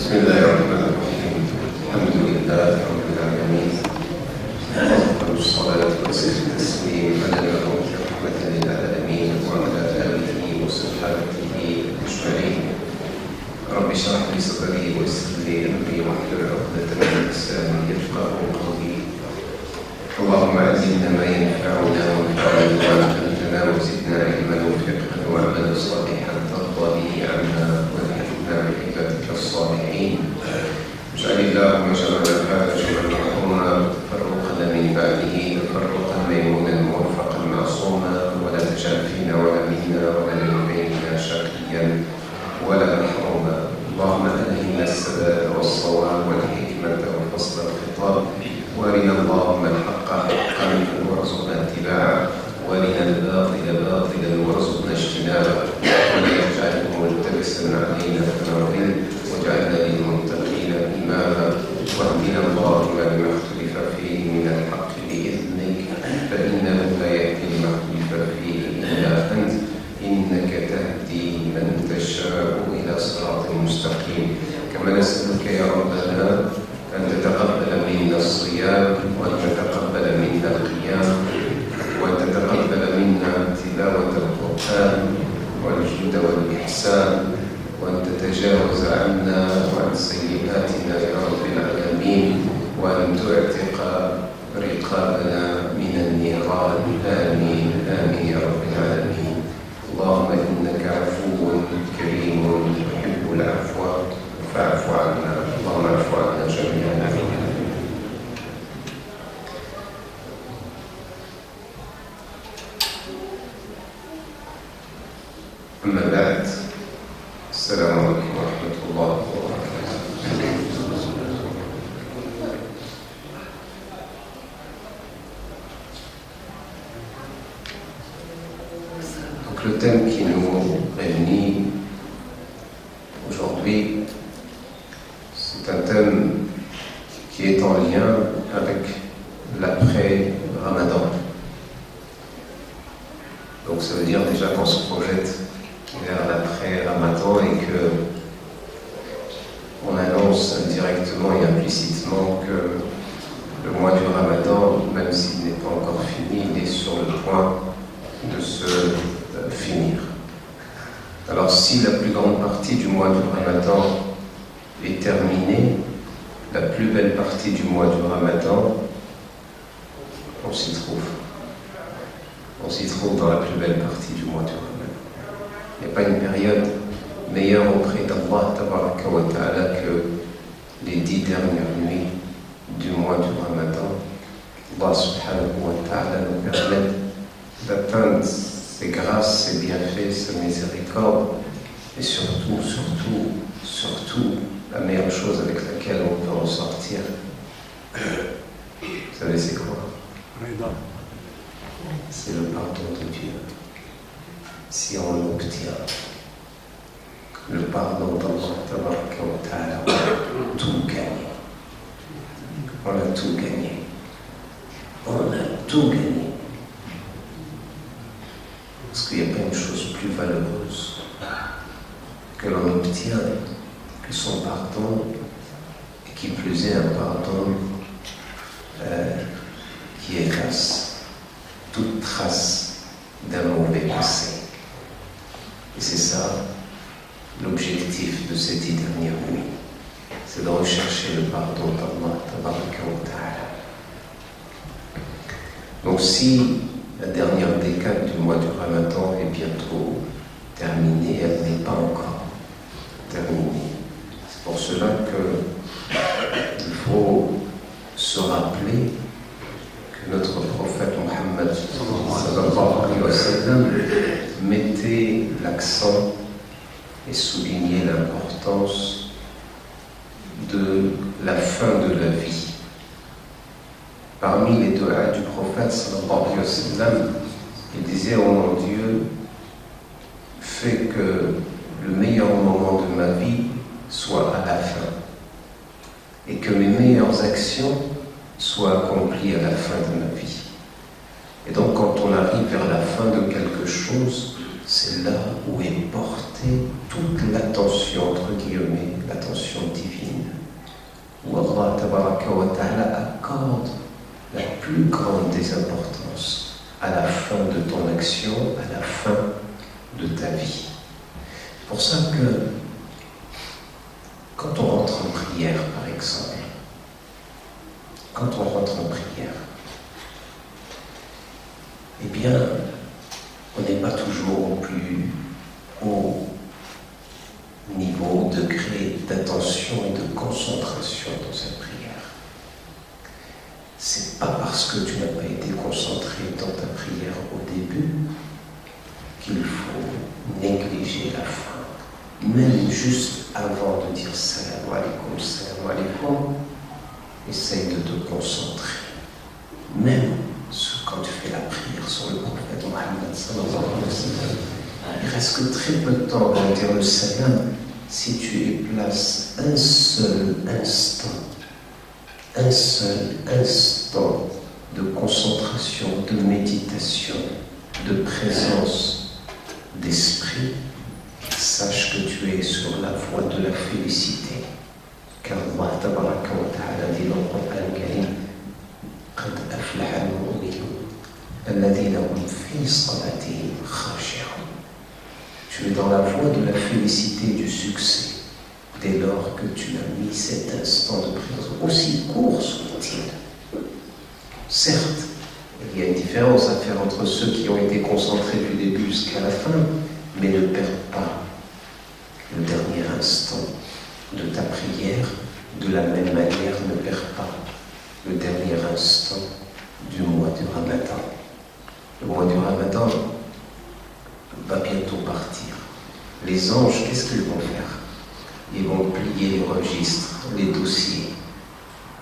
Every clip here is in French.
بسم الله الرحمن الرحيم. الحمد لله رب العالمين، أفضل الصلاة وأزكى التسليم على المبعوث رحمة للعالمين وعلى آله وصحبه أجمعين. رب اشرح لي صدري ويسر لي أمري واحلل عقدة من لساني يفقهوا قولي. اللهم علمنا ما ينفعنا وانفعنا بما علمتنا وزدنا علما وفقها وعملا صالحا ترضى به عنا والحقنا بعبادك الصالحين. اجعل اللهم جمعنا هذا جمعا مرحوما تفرقنا من بعده تفرقا ميمونا موفقا معصوما، ولا تجعل فينا ولا منا ولا من بيننا شقيا ولا محروما. اللهم الهمنا السداد والصواب والحكمه وفصل الخطاب، وارنا اللهم الحق حقا وارزقنا اتباعه، وارنا الباطل باطلا وارزقنا اجتنابه، ولا تجعله ملتبسا علينا فنضل، واجعلنا للمتقين اماما. واهدنا اللهم لما اختلف فيه من الحق باذنك، فانه لا يهدي لما اختلف فيه الا انت، انك تهدي من تشاء الى صراط مستقيم. كما نسالك يا ربنا أن تتقبل منا الصيام، وأن تتقبل منا القيام، وأن تتقبل منا تلاوة القرآن والجود والإحسان، وأن تتجاوز عنا وعن سيئاتنا يا رب العالمين، وأن تعتق رقابنا من النيران. آمين آمين يا رب العالمين. اللهم إنك عفو كريم تحب العفو فاعف عنا. اللهم اعف عنا جميعا. أما بعد، السلام عليكم ورحمة الله وبركاته. Donc le thème qui nous réunit aujourd'hui, c'est un thème qui est en lien avec l'après-Ramadan. Donc ça veut dire déjà qu'on se projette vers l'après-Ramadan et que on annonce indirectement et implicitement que le mois du Ramadan, même s'il n'est pas encore fini, il est sur le point de se finir. Alors si la plus grande partie du mois du Ramadan est terminée, la plus belle partie du mois du Ramadan, on s'y trouve. On s'y trouve dans la plus belle partie du mois du Ramadan. Il n'y a pas une période meilleure auprès d'Allah Tabaraka wa Ta'ala que les 10 dernières nuits du mois du Ramadan. Allah Subhanahu wa Ta'ala nous permet d'atteindre ses grâces, ses bienfaits, sa miséricorde, et surtout, la meilleure chose avec laquelle on peut en sortir, vous savez c'est quoi? C'est le pardon de Dieu. Si on obtient le pardon d'Allah Tabaraka wa Ta'ala, on a tout gagné. On a tout gagné. On a tout gagné. Parce qu'il n'y a pas une chose plus valeureuse que l'on obtient que son pardon, et qui plus est un pardon qui efface toute trace d'un mauvais passé. Et c'est ça l'objectif de ces 10 dernières nuits, c'est de rechercher le pardon d'Allah Tabaraka wa Ta'ala. Donc si la dernière décade du mois du Ramadan est bientôt terminée, elle n'est pas encore terminée. C'est pour cela qu'il faut se rappeler que notre prophète Mohammed sallallahu alayhi wa sallam mettait l'accent et soulignait l'importance de la fin de la vie. Parmi les doigts du prophète sallallahu alayhi wa sallam, il disait: oh mon Dieu, fais que le meilleur moment de ma vie soit à la fin, et que mes meilleures actions soient accomplies à la fin de ma vie. Et donc quand on arrive vers la fin de quelque chose, c'est là où est portée toute l'attention, entre guillemets, l'attention divine. des importances à la fin de ton action, à la fin de ta vie. C'est pour ça que quand on rentre en prière, par exemple, quand on rentre en prière, eh bien, on n'est pas toujours au plus haut niveau, degré d'attention et de concentration dans cette prière. C'est pas parce que tu n'as pas été concentré dans ta prière au début qu'il faut négliger la fin. Même juste avant de dire salam alaikum, essaye de te concentrer. Même quand tu fais la prière sur le prophète Mohammed sallallahu alayhi wa sallam, il reste que très peu de temps avant de dire le salam. Si tu y places un seul instant de concentration, de méditation, de présence d'esprit, sache que tu es sur la voie de la félicité. Car Allah tabaraka wa ta'ala dit dans le Coran Karim, قد أفلح المؤمنون الذين هم في صلاتهم خاشعون. Tu es dans la voie de la félicité, du succès, dès lors que tu as mis cet instant de prière, aussi court soit-il. Certes, il y a une différence à faire entre ceux qui ont été concentrés du début jusqu'à la fin, mais ne perds pas le dernier instant de ta prière. De la même manière, ne perds pas le dernier instant du mois du Ramadan. Le mois du Ramadan va bientôt partir. Les anges, qu'est-ce qu'ils vont faire? Ils vont plier les registres, les dossiers.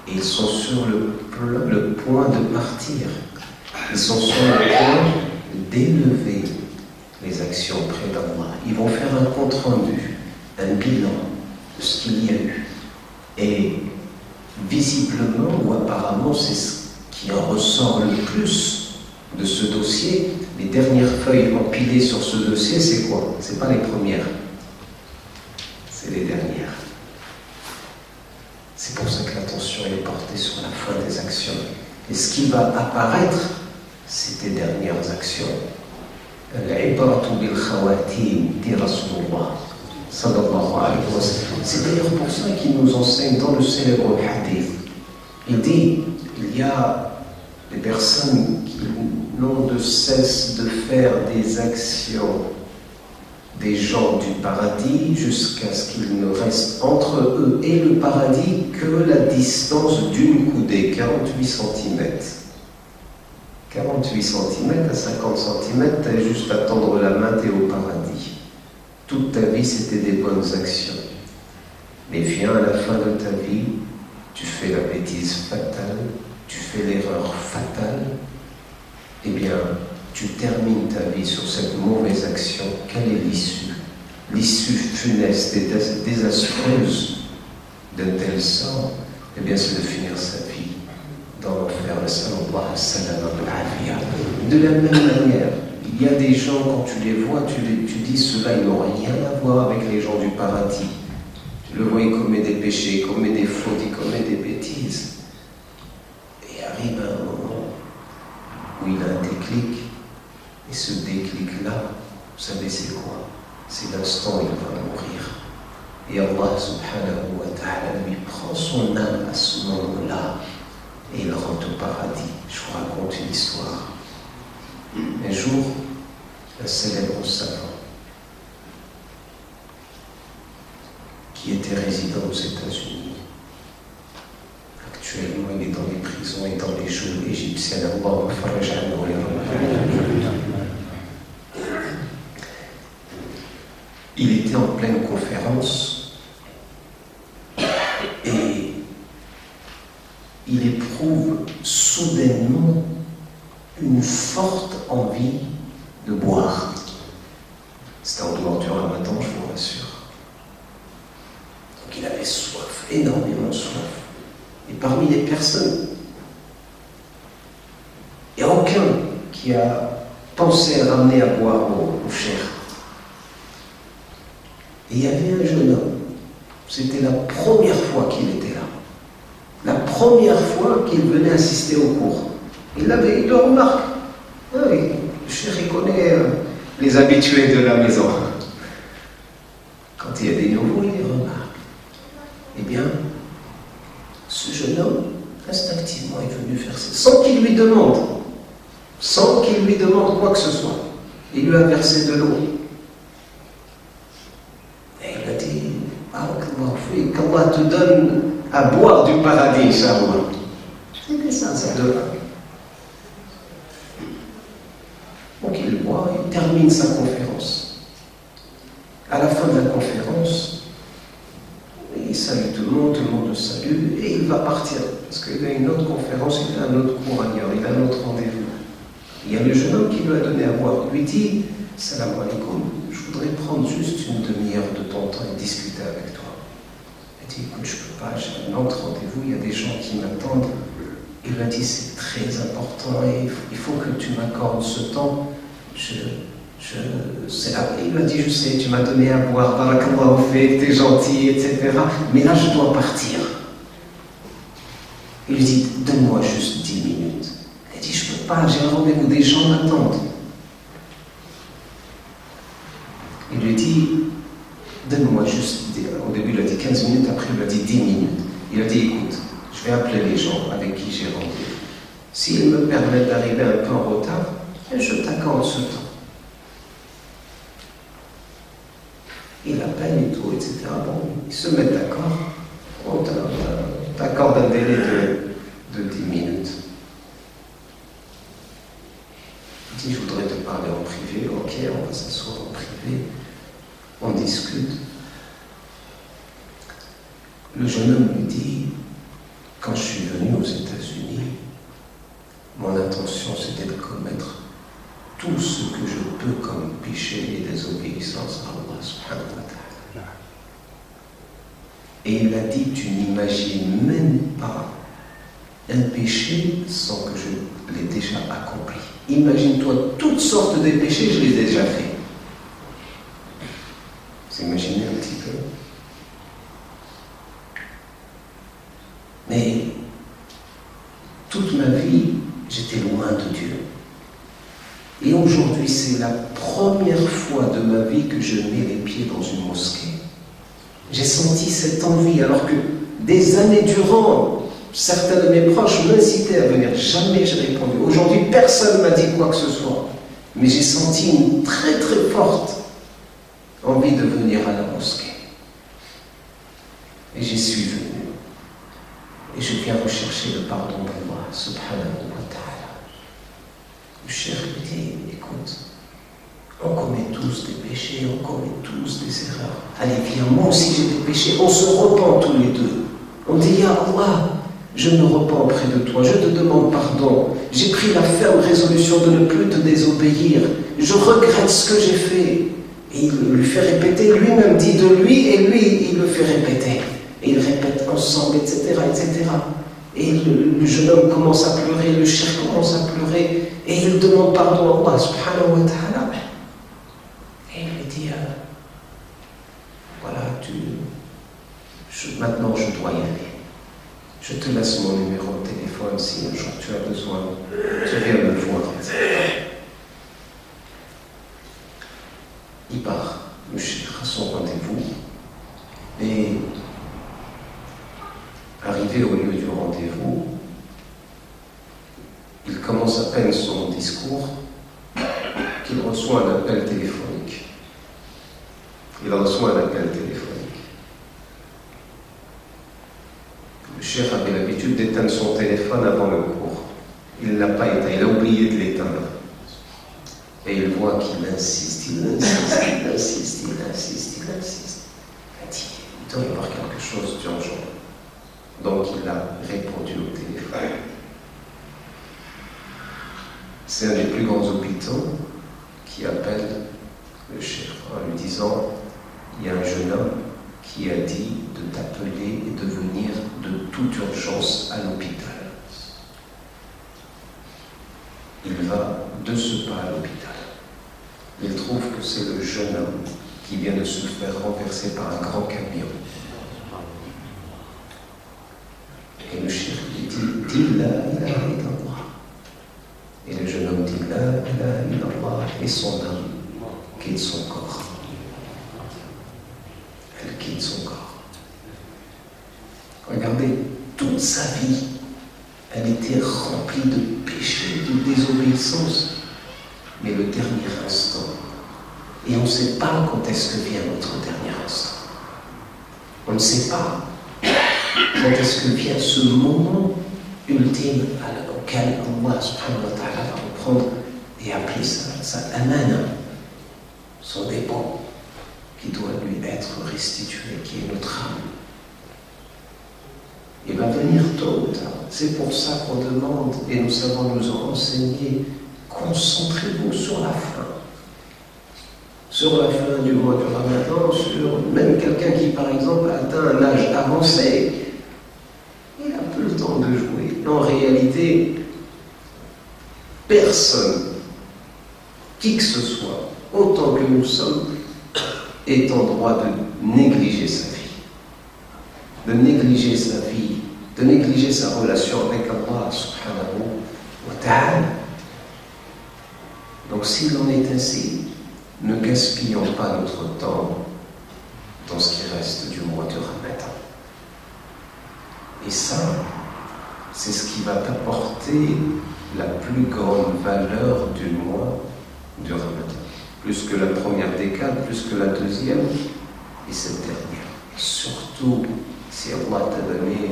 Et ils sont sur le point de partir. Ils sont sur le point d'élever les actions près d'Allah. Ils vont faire un compte-rendu, un bilan de ce qu'il y a eu. Et visiblement ou apparemment, c'est ce qui en ressort le plus de ce dossier. Les dernières feuilles empilées sur ce dossier, c'est quoi? C'est pas les premières, c'est les dernières. C'est pour ça que l'attention est portée sur la fin des actions. Et ce qui va apparaître, c'est tes dernières actions. Al-ibratu bil khawatim, dit Rasulullah sallallahu alayhi wa sallam. C'est d'ailleurs pour ça qu'il nous enseigne dans le célèbre hadith. Il dit, il y a des personnes qui n'ont de cesse de faire des actions des gens du paradis jusqu'à ce qu'il ne reste entre eux et le paradis que la distance d'une coudée, 48 cm. 48 cm à 50 cm, tu as juste à tendre la main, tu es au paradis. Toute ta vie, c'était des bonnes actions. Mais viens à la fin de ta vie, tu fais la bêtise fatale, tu fais l'erreur fatale, eh bien, tu termines ta vie sur cette mauvaise action. Quelle est l'issue? L'issue funeste et désastreuse d'un tel sort, eh bien, c'est de finir sa vie dans l'enfer. De la même manière, il y a des gens, quand tu les vois, tu dis, ceux-là, ils n'ont rien à voir avec les gens du paradis. Tu le vois, il commet des péchés, il commet des fautes, il commet des bêtises. Et arrive un moment où il a un déclic. Et ce déclic-là, vous savez c'est quoi? C'est l'instant où il va mourir. Et Allah subhanahu wa ta'ala lui prend son âme à ce moment-là et il rentre au paradis. Je vous raconte une histoire. Un jour, un célèbre savant qui était résident aux États-Unis. Actuellement, il est dans les prisons et dans les geôles égyptiennes. Il était en pleine conférence et il éprouve soudainement une forte envie de boire. C'était en dehors du Ramadan, je vous rassure. Donc il avait soif, énormément soif. Et parmi les personnes, il n'y a aucun qui a pensé à ramener à boire au cher. Et il y avait un jeune homme. C'était la première fois qu'il était là. La première fois qu'il venait assister au cours. Il le remarque. Ah oui, le chéri connaît les habitués de la maison. Quand il y a des nouveaux, il les remarque. Eh bien, ce jeune homme, instinctivement, est venu faire ça, sans qu'il lui demande quoi que ce soit. Il lui a versé de l'eau. Et il a dit, qu'Allah te donne à boire du paradis, Inch'Allah. C'était ça de là. Donc il boit, il termine sa conférence. À la fin de la conférence, il salue tout le monde le salue, et il va partir. Parce qu'il a une autre conférence, il a un autre cours ailleurs, il a un autre rendez-vous. Il y a le jeune homme qui lui a donné à boire. Il lui dit, salam alaikum, je voudrais prendre juste une demi-heure de ton temps et discuter avec toi. Il dit, écoute, je ne peux pas, j'ai un autre rendez-vous, il y a des gens qui m'attendent. Il lui a dit, c'est très important et il faut que tu m'accordes ce temps. C'est là. Il lui a dit, je sais, tu m'as donné à boire, barakallahu fik, t'es gentil, etc. Mais là, je dois partir. Il lui dit, donne-moi juste 10 minutes. Il dit, je ne peux pas, j'ai un rendez-vous, des gens m'attendent. Il lui dit, donne-moi juste, au début il a dit 15 minutes, après il a dit 10 minutes. Il a dit, écoute, je vais appeler les gens avec qui j'ai rendez-vous. S'ils me permettent d'arriver un peu en retard, je t'accorde ce temps. Il appelle et tout, etc. Bon, ils se mettent d'accord. On t'accorde un délai de 10 minutes. Il dit, je voudrais te parler en privé. Ok, on va s'asseoir en privé. On discute. Le jeune homme lui dit, quand je suis venu aux États-Unis, mon intention c'était de commettre tout ce que je peux comme péché et désobéissance à Allah subhanahu wa ta'ala. Et il a dit, tu n'imagines même pas un péché sans que je l'ai déjà accompli. Imagine-toi toutes sortes de péchés, je les ai déjà faits. Vous imaginez un petit peu? Mais toute ma vie, j'étais loin de Dieu. Et aujourd'hui, c'est la première fois de ma vie que je mets les pieds dans une mosquée. J'ai senti cette envie, alors que des années durant, certains de mes proches m'incitaient à venir. Jamais j'ai répondu. Aujourd'hui, personne ne m'a dit quoi que ce soit. Mais j'ai senti une très très forte envie de venir à la mosquée. Et j'y suis venu. Et je viens rechercher le pardon d'Allah, subhanahu wa ta'ala. Le cheikh me dit, écoute, on commet tous des péchés, on commet tous des erreurs. Allez, viens, moi aussi j'ai des péchés, on se repent tous les deux. On dit, Ya Allah, je me repens auprès de toi, je te demande pardon. J'ai pris la ferme résolution de ne plus te désobéir. Je regrette ce que j'ai fait. Et il lui fait répéter, lui-même dit de lui, et lui, il le fait répéter. Et ils répètent ensemble, etc., etc. Et le jeune homme commence à pleurer, le cheikh commence à pleurer, et il demande pardon à Allah, subhanahu wa ta'ala. Et il lui dit, voilà, maintenant je dois y aller. Je te laisse mon numéro de téléphone si un jour tu as besoin, tu viens me voir, etc. Il part, le cheikh à son rendez-vous, et arrivé au lieu du rendez-vous, il commence à peine son discours qu'il reçoit un appel téléphonique. Il reçoit un appel téléphonique. Le cheikh avait l'habitude d'éteindre son téléphone avant le cours. Il ne l'a pas éteint, il a oublié de l'éteindre. Et il voit qu'il insiste, il insiste, il insiste, il insiste, il insiste. Il dit, il doit y avoir quelque chose d'urgent. Donc il a répondu au téléphone. C'est un des plus grands hôpitaux qui appelle le cheikh en lui disant, il y a un jeune homme qui a dit de t'appeler et de venir de toute urgence à l'hôpital. Il va de ce pas à l'hôpital. Il trouve que c'est le jeune homme qui vient de se faire renverser par un grand camion. Et le cheikh lui dit, dis la ilaha illallah. ilaha illallah, et son âme quitte son corps. Elle quitte son corps. Regardez, toute sa vie, elle était remplie de péchés, de désobéissance. Mais le dernier instant, et on ne sait pas quand est-ce que vient notre dernier instant. On ne sait pas quand est-ce que vient ce moment ultime auquel Allah subhanahu wa ta'ala va reprendre et appeler sa amana, son dépôt, qui doit lui être restitué, qui est notre âme. Il va venir tôt ou tard. C'est pour ça qu'on demande, et nous savons nous en renseigner, concentrez-vous sur la fin. Sur la fin du mois du Ramadan, sur même quelqu'un qui, par exemple, a atteint un âge avancé, il n'a plus le temps de jouer. En réalité, personne, qui que ce soit, autant que nous sommes, est en droit de négliger sa vie. De négliger sa vie, de négliger sa relation avec Allah subhanahu wa ta'ala. Donc s'il en est ainsi, ne gaspillons pas notre temps dans ce qui reste du mois du Ramadan. Et ça, c'est ce qui va t'apporter la plus grande valeur du mois du Ramadan. Plus que la première décade, plus que la deuxième, et cette dernière. Surtout si Allah t'a donné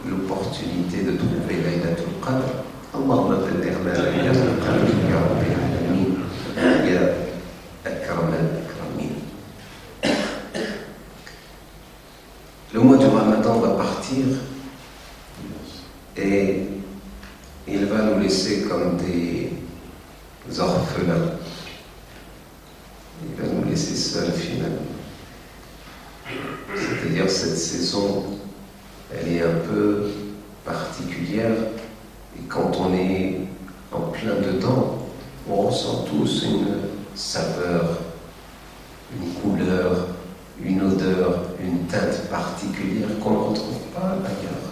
l'opportunité de trouver Laylatul Qadr. Allahumma ballighna Laylatul Qadr ya Rabbil Alamin ya Akram al-Akramin. Le mois du Ramadan va partir et il va nous laisser comme des orphelins. Il va nous laisser seuls finalement. C'est-à-dire cette saison, elle est un peu particulière et quand on est en plein dedans, on ressent tous une saveur, une couleur, une odeur, une teinte particulière qu'on ne retrouve pas ailleurs.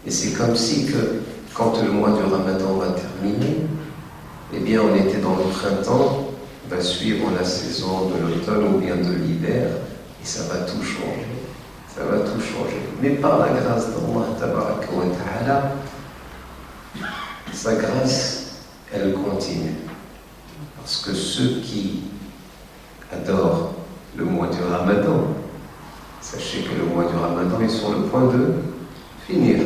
Et c'est comme si que quand le mois du Ramadan va terminer, eh bien on était dans le printemps, va suivre la saison de l'automne ou bien de l'hiver, et ça va tout changer. Ça va tout changer. Mais par la grâce d'Allah tabaraka wa ta'ala, sa grâce, elle continue. Parce que ceux qui adorent le mois du Ramadan, sachez que le mois du Ramadan est sur le point de finir.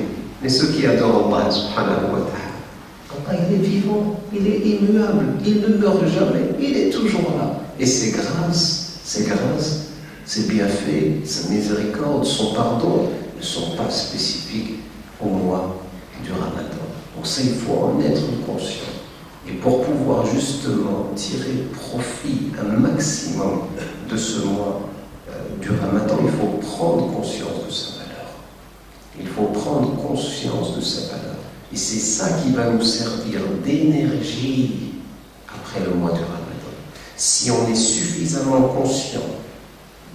Mais ceux qui adorent Allah subhanahu wa ta'ala, Allah il est vivant, il est immuable, il ne meurt jamais, il est toujours là. Et ses grâces, ses bienfaits, sa miséricorde, son pardon ne sont pas spécifiques au mois du Ramadan. Donc ça, il faut en être conscient. Et pour pouvoir justement tirer profit un maximum de ce mois du Ramadan, il faut prendre conscience de sa valeur. Il faut prendre conscience de sa valeur. Et c'est ça qui va nous servir d'énergie après le mois du Ramadan. Si on est suffisamment conscient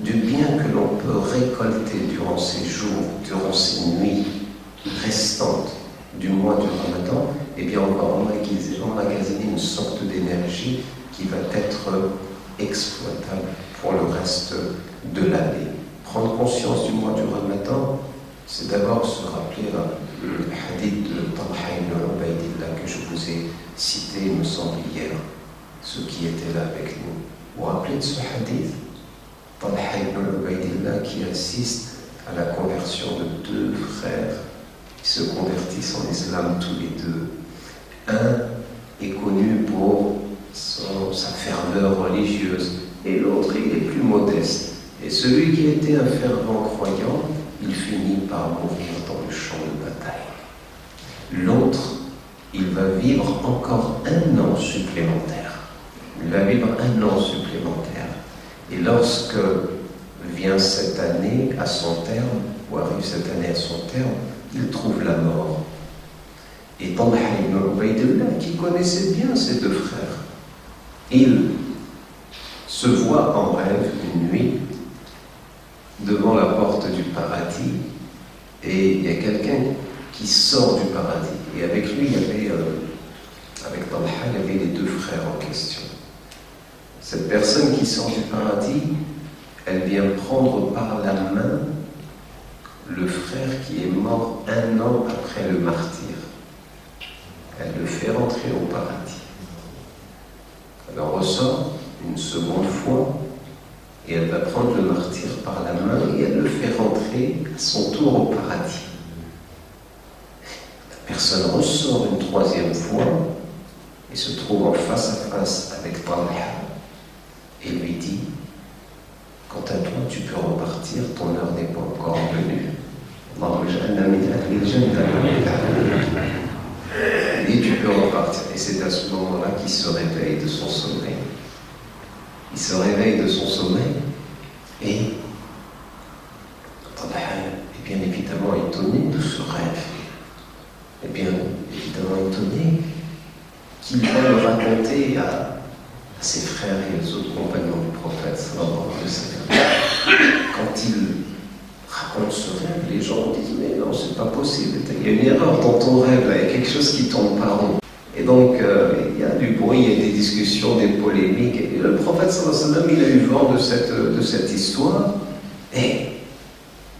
du bien que l'on peut récolter durant ces jours, durant ces nuits restantes du mois du Ramadan, eh bien on va emmagasiner une sorte d'énergie qui va être exploitable pour le reste de l'année. Prendre conscience du mois du Ramadan, c'est d'abord se rappeler le hadith de Talha ibn Ubaydillah que je vous ai cité, il me semble, hier, ceux qui étaient là avec nous. Vous vous rappelez de ce hadith? Talha ibn Ubaydillah qui assiste à la conversion de deux frères qui se convertissent en islam tous les deux. Un est connu pour sa ferveur religieuse et l'autre il est plus modeste. Et celui qui était un fervent croyant, il finit par mourir dans le champ de bataille. L'autre, il va vivre encore un an supplémentaire. Il va vivre un an supplémentaire. Et lorsque vient cette année à son terme, ou arrive cette année à son terme, il trouve la mort. Et Talha ibn Ubaydillah, qui connaissait bien ses deux frères, il se voit en rêve une nuit devant la porte du paradis et il y a quelqu'un qui sort du paradis et avec lui il y avait un avec Talha, il y avait les deux frères en question. Cette personne qui sort du paradis, elle vient prendre par la main le frère qui est mort 1 an après le martyre. Elle le fait rentrer au paradis. Elle en ressort une seconde fois et elle va prendre le martyr par la main et elle le fait rentrer à son tour au paradis. La personne ressort une 3e fois et se trouve en face à face avec Talha et lui dit: quant à toi, tu peux repartir, ton heure n'est pas encore venue. Et tu peux repartir. Et c'est à ce moment-là qu'il se réveille de son sommeil. Il se réveille de son sommeil et Talha est bien évidemment étonné de ce rêve. Et bien évidemment étonné qu'il va le raconter à ses frères et aux autres compagnons du prophète sallallahu alayhi wa sallam. Quand il raconte ce rêve, les gens disent: mais non, c'est pas possible, il y a une erreur dans ton rêve, là, il y a quelque chose qui tourne pas rond. Et donc il y a du bruit, il y a des discussions, des polémiques, et le prophète sallallahu alayhi wa sallam, il a eu vent de cette histoire, et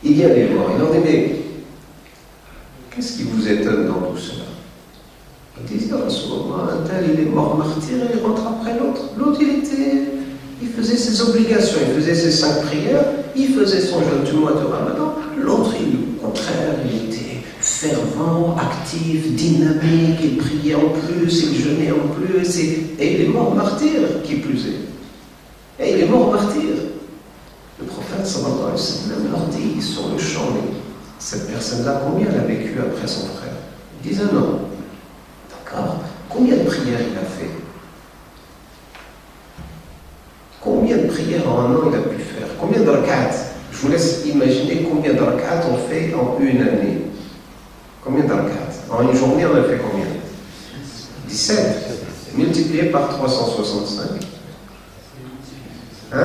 il vient les voir, il leur dit: mais qu'est-ce qui vous étonne dans tout cela? Il disait: Rasulallah, un tel il est mort martyr et il rentre après l'autre. L'autre il faisait ses obligations, il faisait ses 5 prières, il faisait son jeûne du mois de Ramadan. L'autre, au contraire, il était fervent, actif, dynamique, il priait en plus, il jeûnait en plus, et il est mort martyr, qui plus est. Et il est mort martyr. Le prophète sallallahu alayhi wa sallam leur dit sur le champ: mais cette personne-là, combien elle a vécu après son frère? Ils disent: 1 an. D'accord. Combien de prières il a fait? Combien de prières en 1 an il a pu faire? Combien de rak'at? Je vous laisse imaginer combien de rak'at on fait en 1 année. Combien de rak'at? En une journée, on a fait combien? 17. Multiplié par 365. Hein?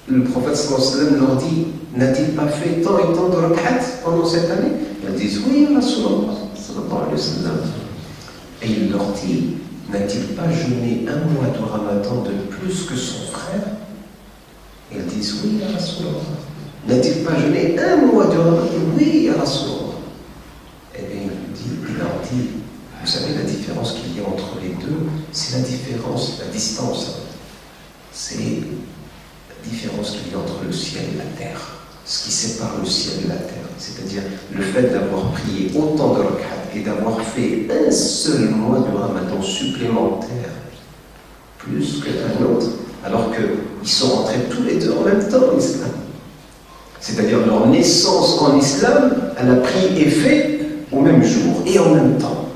Le prophète sallallahu alayhi wa sallam leur dit: n'a-t-il pas fait tant et tant de rak'at pendant cette année? Ils disent: oui, Rasulallah sallallahu alayhi wa sallam. Et il leur dit: n'a-t-il pas jeûné 1 mois de Ramadan de plus que son frère? Ils disent: oui, Rasulallah. N'a-t-il pas jeûné 1 mois de Ramadan? Oui, Rasulallah. Et bien il leur dit: vous savez la différence qu'il y a entre les deux? C'est la différence, la distance. C'est la différence qu'il y a entre le ciel et la terre. Ce qui sépare le ciel et la terre, c'est-à-dire le fait d'avoir prié autant de rak'at et d'avoir fait un seul mois de Ramadan supplémentaire plus qu'un autre, alors qu'ils sont rentrés tous les deux en même temps en islam. C'est-à-dire leur naissance en islam, elle a pris effet au même jour et en même temps.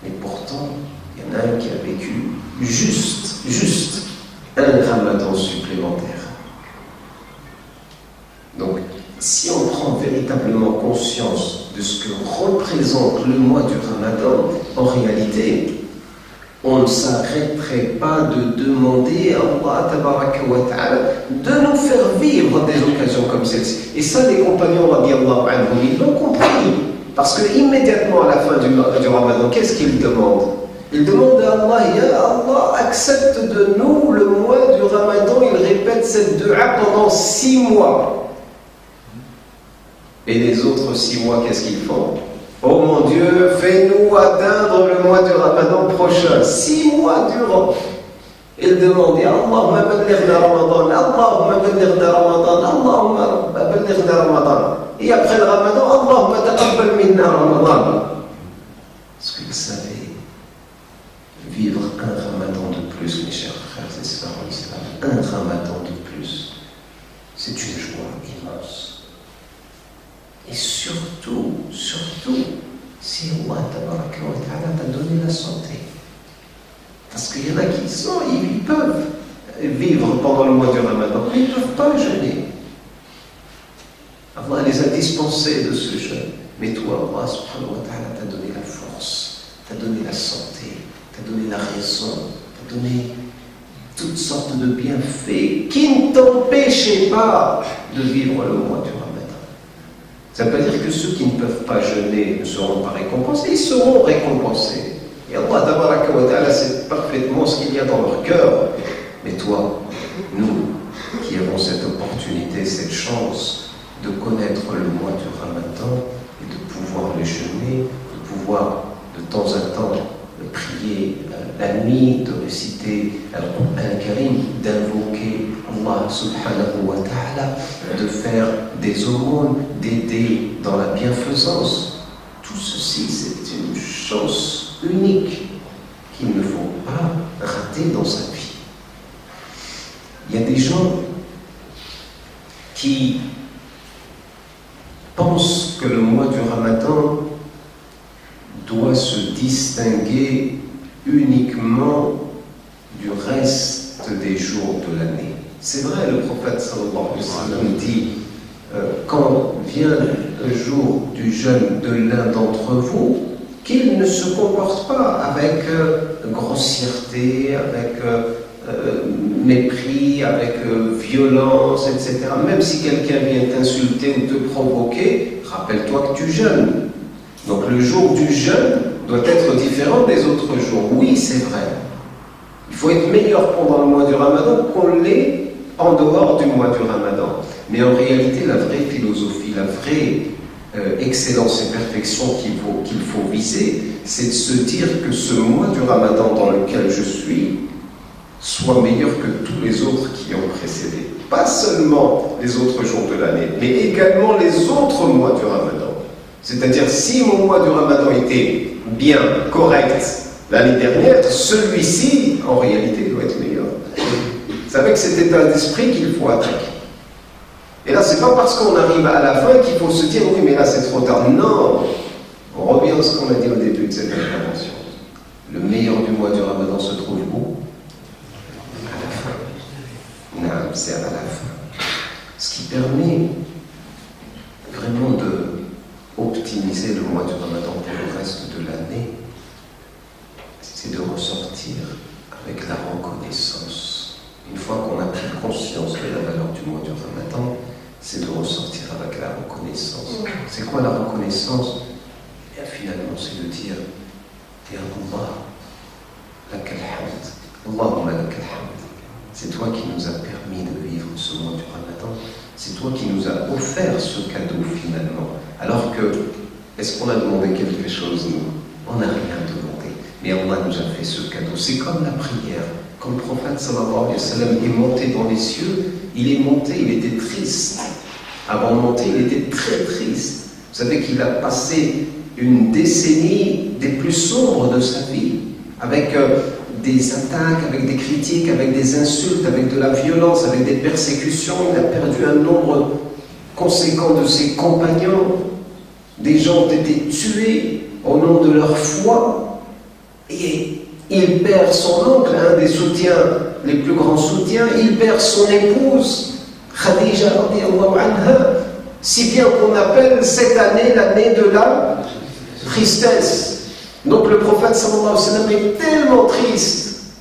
Mais pourtant, il y en a un qui a vécu juste un Ramadan supplémentaire. Donc, si on prend véritablement conscience de ce que représente le mois du Ramadan, en réalité, on ne s'arrêterait pas de demander à Allah tabaraka wa ta'ala de nous faire vivre des occasions comme celle-ci. Et ça, les compagnons radiyallahu anhum, ils l'ont compris. Parce que immédiatement à la fin du Ramadan, qu'est-ce qu'ils demandent? Ils demandent à Allah: Ya Allah, accepte de nous le mois du Ramadan. Ils répètent cette dua pendant 6 mois. Et les autres 6 mois, qu'est-ce qu'ils font? Oh mon Dieu, fais-nous atteindre le mois du Ramadan prochain. 6 mois durant. Ils demandent: Ya Allahumma ballighna Ramadan, Allahumma ballighna Ramadan, Allahumma ballighna Ramadan. Et après le Ramadan, Allahumma taqabbal minna Ramadan. Est-ce que vous savez, vivre un Ramadan de plus, mes chers frères et sœurs en islam, un Ramadan de plus, c'est une joie immense. Et surtout, si Allah tabaraka wa ta'ala t'a donné la santé. Parce qu'il y en a qui ils peuvent vivre pendant le mois du Ramadan, mais ils ne peuvent pas jeûner. Allah les a dispensés de ce jeûne. Mais toi, Allah subhanahu wa ta'ala t'a donné la force, t'a donné la santé, t'a donné la raison, t'a donné toutes sortes de bienfaits qui ne t'empêchaient pas de vivre le mois du Ramadan. Ça ne veut pas dire que ceux qui ne peuvent pas jeûner ne seront pas récompensés, ils seront récompensés. Et Allah tabaraka wa ta'ala sait parfaitement ce qu'il y a dans leur cœur. Mais toi, nous, qui avons cette opportunité, cette chance de connaître le mois du Ramadan et de pouvoir le jeûner, de pouvoir de temps à temps prier la nuit, de réciter Al-Qur'an al-Karim, d'invoquer Allah subhanahu wa ta'ala, de faire des aumônes, d'aider dans la bienfaisance. Tout ceci, c'est une chance unique qu'il ne faut pas rater dans sa vie. Il y a des gens qui pensent que le mois du Ramadan doit se distinguer uniquement du reste des jours de l'année. C'est vrai, le prophète sallallahu alayhi wa sallam dit quand vient le jour du jeûne de l'un d'entre vous, qu'il ne se comporte pas avec grossièreté, avec mépris, avec violence, etc. Même si quelqu'un vient t'insulter ou te provoquer, rappelle-toi que tu jeûnes. Donc le jour du jeûne doit être différent des autres jours. Oui, c'est vrai. Il faut être meilleur pendant le mois du Ramadan qu'on l'est en dehors du mois du Ramadan. Mais en réalité, la vraie philosophie, la vraie excellence et perfection qu'il faut viser, c'est de se dire que ce mois du Ramadan dans lequel je suis soit meilleur que tous les autres qui ont précédé. Pas seulement les autres jours de l'année, mais également les autres mois du Ramadan. C'est-à-dire, si mon mois du Ramadan était bien, correct l'année dernière, celui-ci, en réalité, doit être meilleur. Vous savez que c'est état d'esprit qu'il faut attaquer. Et là, c'est pas parce qu'on arrive à la fin qu'il faut se dire, oui, mais là, c'est trop tard. Non! On revient à ce qu'on a dit au début de cette intervention. Le meilleur du mois du Ramadan se trouve où? À la fin. Non, c'est à la fin. Ce qui permet vraiment de optimiser le mois du Ramadan pour le reste de l'année, c'est de ressortir avec la reconnaissance. Une fois qu'on a pris conscience de la valeur du mois du Ramadan, c'est de ressortir avec la reconnaissance. C'est quoi la reconnaissance? Et finalement, c'est de dire Ya Allah, lakal hamd, Allahumma lakal hamd. C'est toi qui nous as permis de vivre ce mois du Ramadan. C'est toi qui nous as offert ce cadeau finalement. Alors que, est-ce qu'on a demandé quelque chose, nous? On n'a rien demandé. Mais Allah nous a fait ce cadeau. C'est comme la prière. Quand le prophète sallallahu alayhi wa sallam est monté dans les cieux, il est monté, il était triste. Avant de monter, il était très triste. Vous savez qu'il a passé une décennie des plus sombres de sa vie, avec des attaques, avec des critiques, avec des insultes, avec de la violence, avec des persécutions. Il a perdu un nombre conséquent de ses compagnons. Des gens ont été tués au nom de leur foi. Et il perd son oncle, un des soutiens, les plus grands soutiens. Il perd son épouse, Khadija radiyallahu anha. Si bien qu'on appelle cette année l'année de la tristesse. Donc le prophète sallallahu alayhi wa sallam est tellement triste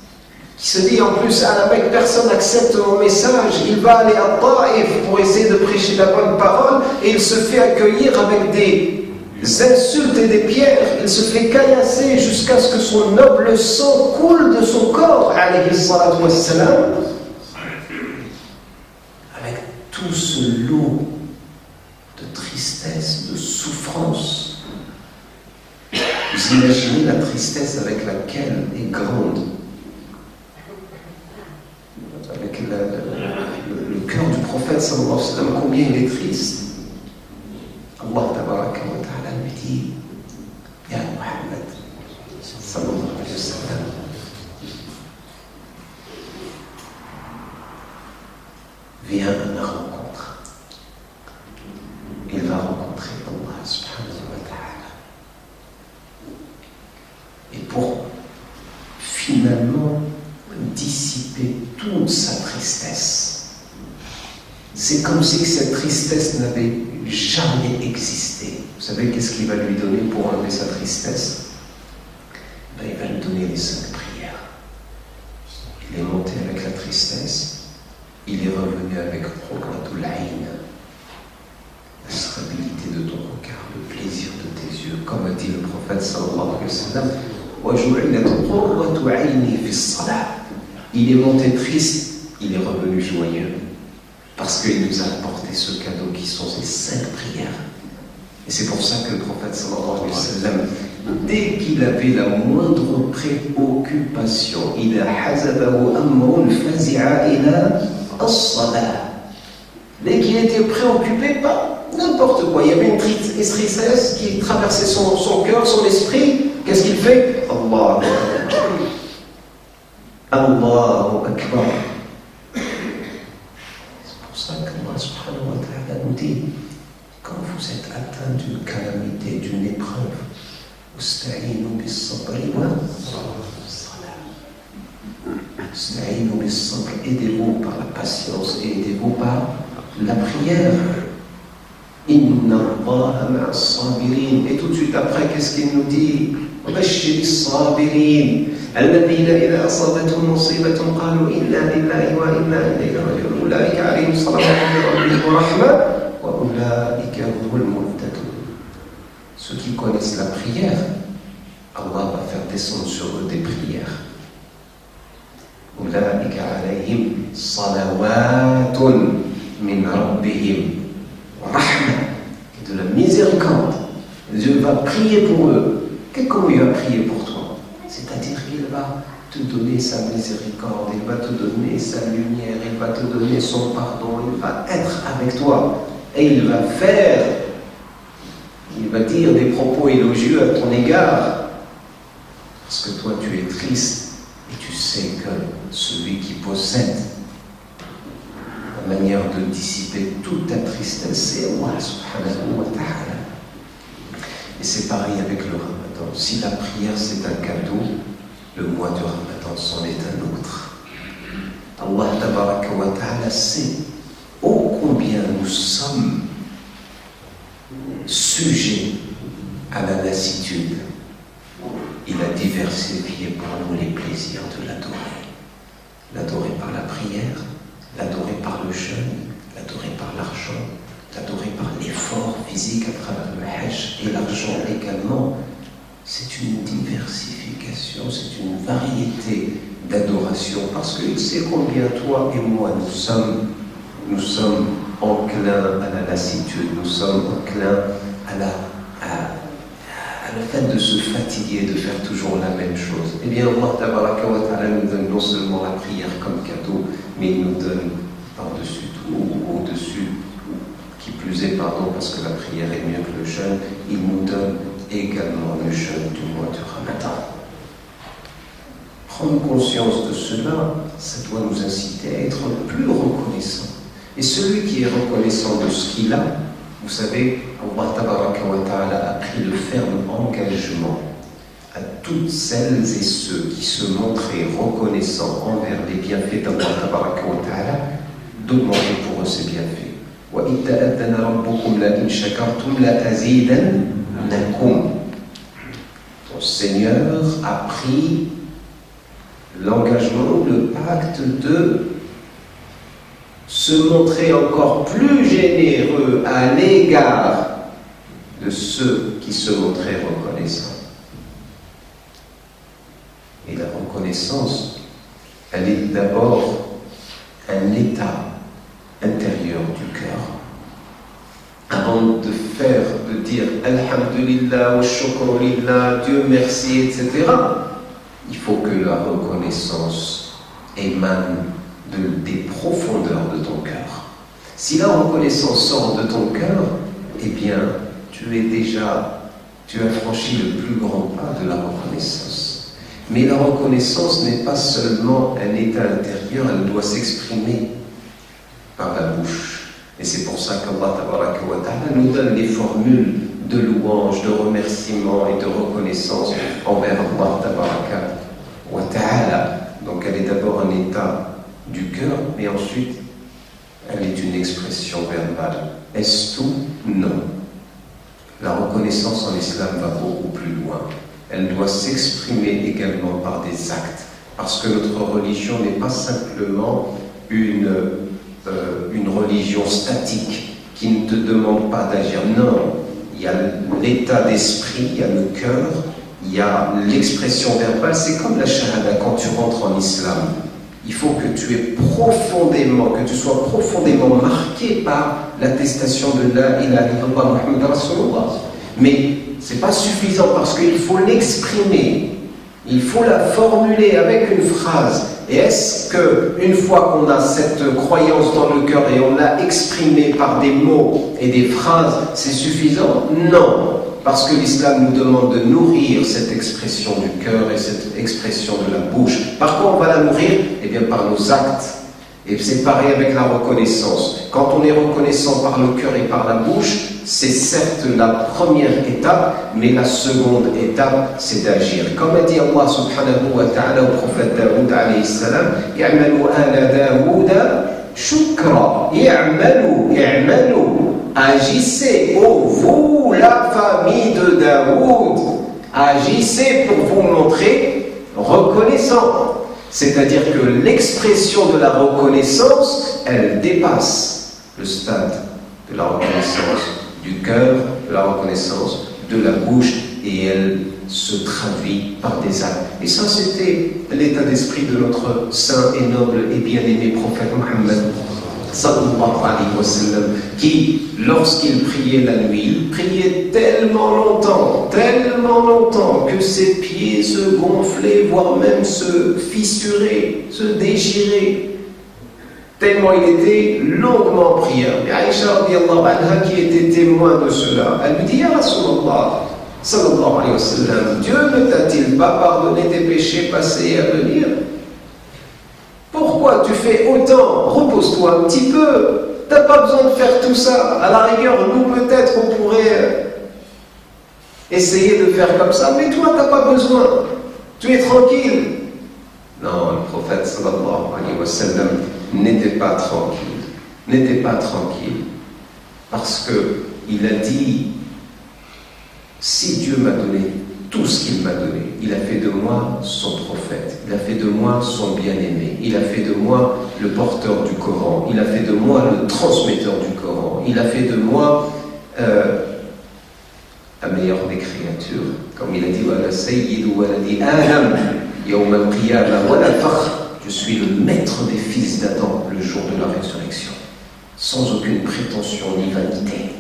qu'il se dit en plus à la Mecque, personne n'accepte mon message. Il va aller à Taïf pour essayer de prêcher la bonne parole et il se fait accueillir avec des insultes et des pierres. Il se fait caillasser jusqu'à ce que son noble sang coule de son corps, alayhi salatu wassalam, avec tout ce lot de tristesse, de souffrance. Vous imaginez la tristesse avec laquelle est grande, avec le cœur du prophète sallallahu alayhi wa sallam, combien il est triste. Allah tabaraka wa ta'ala lui dit Ya Muhammad sallallahu alayhi wa sallam, viens à ma rencontre. Il va rencontrer Allah subhanahu wa ta'ala. Et pour finalement dissiper toute sa tristesse. C'est comme si cette tristesse n'avait jamais existé. Vous savez qu'est-ce qu'il va lui donner pour enlever sa tristesse? Ben, il va lui donner les 5 prières. Il est monté avec la tristesse, il est revenu avec Qurratul Ayn, la stabilité de ton prophète sallallahu alayhi wa sallam. Il est monté triste, il est revenu joyeux, parce qu'il nous a apporté ce cadeau qui sont ces 5 prières. Et c'est pour ça que le prophète sallallahu alayhi wa sallam, dès qu'il avait la moindre préoccupation, il a hazabahu amrun fazi'a ila as-salah. Dès qu'il était préoccupé par n'importe quoi, il y avait une tristesse qui traversait son cœur, son esprit, qu'est-ce qu'il fait? Allahu Akbar. Allahu Akbar. C'est pour ça qu'Allah subhanahu wa ta'ala nous dit, quand vous êtes atteint d'une calamité, d'une épreuve, Usta'inu bis-sabri wa Usta'inu bis-sabr, aidez-vous par la patience et aidez-vous par la prière. Inna Allaha ma'as-sabirin. Et tout de suite après, qu'est-ce qu'il nous dit? Bashir as-sabirin alladhina idha asabathum musibatun qalu inna lillahi wa inna ilayhi raji'un ulaika alayhim salawatun min rabbihim wa rahmah wa ulaika humul muhtadun. Ceux qui connaissent la prière, Allah va faire descendre sur eux des prières. Ulaika alayhim salawatun min rabbihim wa rahmah, et de la miséricorde. Dieu va prier pour eux. Comment il va prier pour toi? C'est-à-dire qu'il va te donner sa miséricorde, il va te donner sa lumière, il va te donner son pardon, il va être avec toi et il va dire des propos élogieux à ton égard, parce que toi tu es triste et tu sais que celui qui possède la manière de dissiper toute ta tristesse, c'est Allah subhanahu wa ta'ala. Et c'est pareil avec le Ramadan. Si la prière c'est un cadeau, le mois de Ramadan c'en est un autre. Allah tabaraka wa ta'ala sait ô combien nous sommes sujets à la lassitude. Il a diversifié pour nous les plaisirs de l'adorer. L'adorer par la prière, l'adorer par le jeûne, l'adorer par l'argent, l'adorer par l'effort physique à travers le hajj et l'argent également. C'est une diversification, c'est une variété d'adoration, parce qu'il sait combien toi et moi nous sommes enclins à la lassitude, nous sommes enclins à le fait de se fatiguer, de faire toujours la même chose. Eh bien, Allah tabaraka wa ta'ala nous donne non seulement la prière comme cadeau, mais il nous donne par-dessus tout, ou au-dessus, qui plus est, pardon, parce que la prière est mieux que le jeûne, il nous donne également le jeûne du mois du Ramadan. Prendre conscience de cela, ça doit nous inciter à être plus reconnaissants. Et celui qui est reconnaissant de ce qu'il a, vous savez, Allah tabaraka wa ta'ala a pris le ferme engagement à toutes celles et ceux qui se montraient reconnaissants envers les bienfaits d'Allah tabaraka wa ta'ala, d'augmenter pour eux ces bienfaits. وَإِذْ تَأَذَّنَ رَبُّكُمْ لَئِنْ شَكَرْتُمْ لَأَزِيدَنَّكُمْ. Ton Seigneur a pris l'engagement, le pacte de se montrer encore plus généreux à l'égard de ceux qui se montraient reconnaissants. Et la reconnaissance, elle est d'abord un état intérieur du cœur. Avant de dire Alhamdulillah, wa shukru lillah, Dieu merci, etc., il faut que la reconnaissance émane des profondeurs de ton cœur. Si la reconnaissance sort de ton cœur, eh bien, tu as franchi le plus grand pas de la reconnaissance. Mais la reconnaissance n'est pas seulement un état intérieur, elle doit s'exprimer par la bouche. Et c'est pour ça qu'Allah tabaraka wa ta'ala nous donne les formules de louange, de remerciement et de reconnaissance envers Allah tabaraka wa ta'ala. Donc elle est d'abord un état du cœur, mais ensuite elle est une expression verbale. Est-ce tout? Non. La reconnaissance en islam va beaucoup plus loin. Elle doit s'exprimer également par des actes, parce que notre religion n'est pas simplement une religion statique qui ne te demande pas d'agir. Non, il y a l'état d'esprit, il y a le cœur, il y a l'expression verbale. C'est comme la shahada quand tu rentres en islam. Il faut que tu sois profondément marqué par l'attestation de la ilaha illallah Muhammad Rasulullah. Mais ce n'est pas suffisant parce qu'il faut l'exprimer. Il faut la formuler avec une phrase. Et est-ce qu'une fois qu'on a cette croyance dans le cœur et on l'a exprimée par des mots et des phrases, c'est suffisant? Non. Parce que l'islam nous demande de nourrir cette expression du cœur et cette expression de la bouche. Par quoi on va la nourrir? Eh bien par nos actes. Et c'est pareil avec la reconnaissance. Quand on est reconnaissant par le cœur et par la bouche, c'est certes la première étape, mais la seconde étape, c'est d'agir. Comme a dit Allah subhanahu wa ta'ala au prophète Daoud alayhi salam, « I'malu ala Daouda shukra, i'malu, agissez, oh vous, la famille de Daoud, agissez pour vous montrer reconnaissant. » C'est-à-dire que l'expression de la reconnaissance, elle dépasse le stade de la reconnaissance du cœur, de la reconnaissance de la bouche, et elle se traduit par des actes. Et ça, c'était l'état d'esprit de notre saint et noble et bien-aimé prophète Mohammed sallallahu alayhi wa sallam, qui, lorsqu'il priait la nuit, il priait tellement longtemps que ses pieds se gonflaient, voire même se fissuraient, se déchiraient, tellement il était longuement en prière. Et Aïcha radiallahu anha, qui était témoin de cela, elle lui dit: Ya Rasulallah sallallahu alayhi wa sallam, Dieu ne t'a-t-il pas pardonné tes péchés passés et à venir? Pourquoi tu fais autant? Repose-toi un petit peu. T'as pas besoin de faire tout ça. À la rigueur, nous peut-être on pourrait essayer de faire comme ça, mais toi t'as pas besoin. Tu es tranquille. Non, le prophète sallallahu alayhi wa sallam n'était pas tranquille, parce que il a dit: si Dieu m'a donné tout ce qu'il m'a donné, il a fait de moi son prophète, il a fait de moi son bien-aimé, il a fait de moi le porteur du Coran, il a fait de moi le transmetteur du Coran, il a fait de moi la meilleure des créatures, comme il a dit: Wala sayyidu waladi Adam yawm al-qiyamah wala fakhr, je suis le maître des fils d'Adam le jour de la résurrection, sans aucune prétention ni vanité.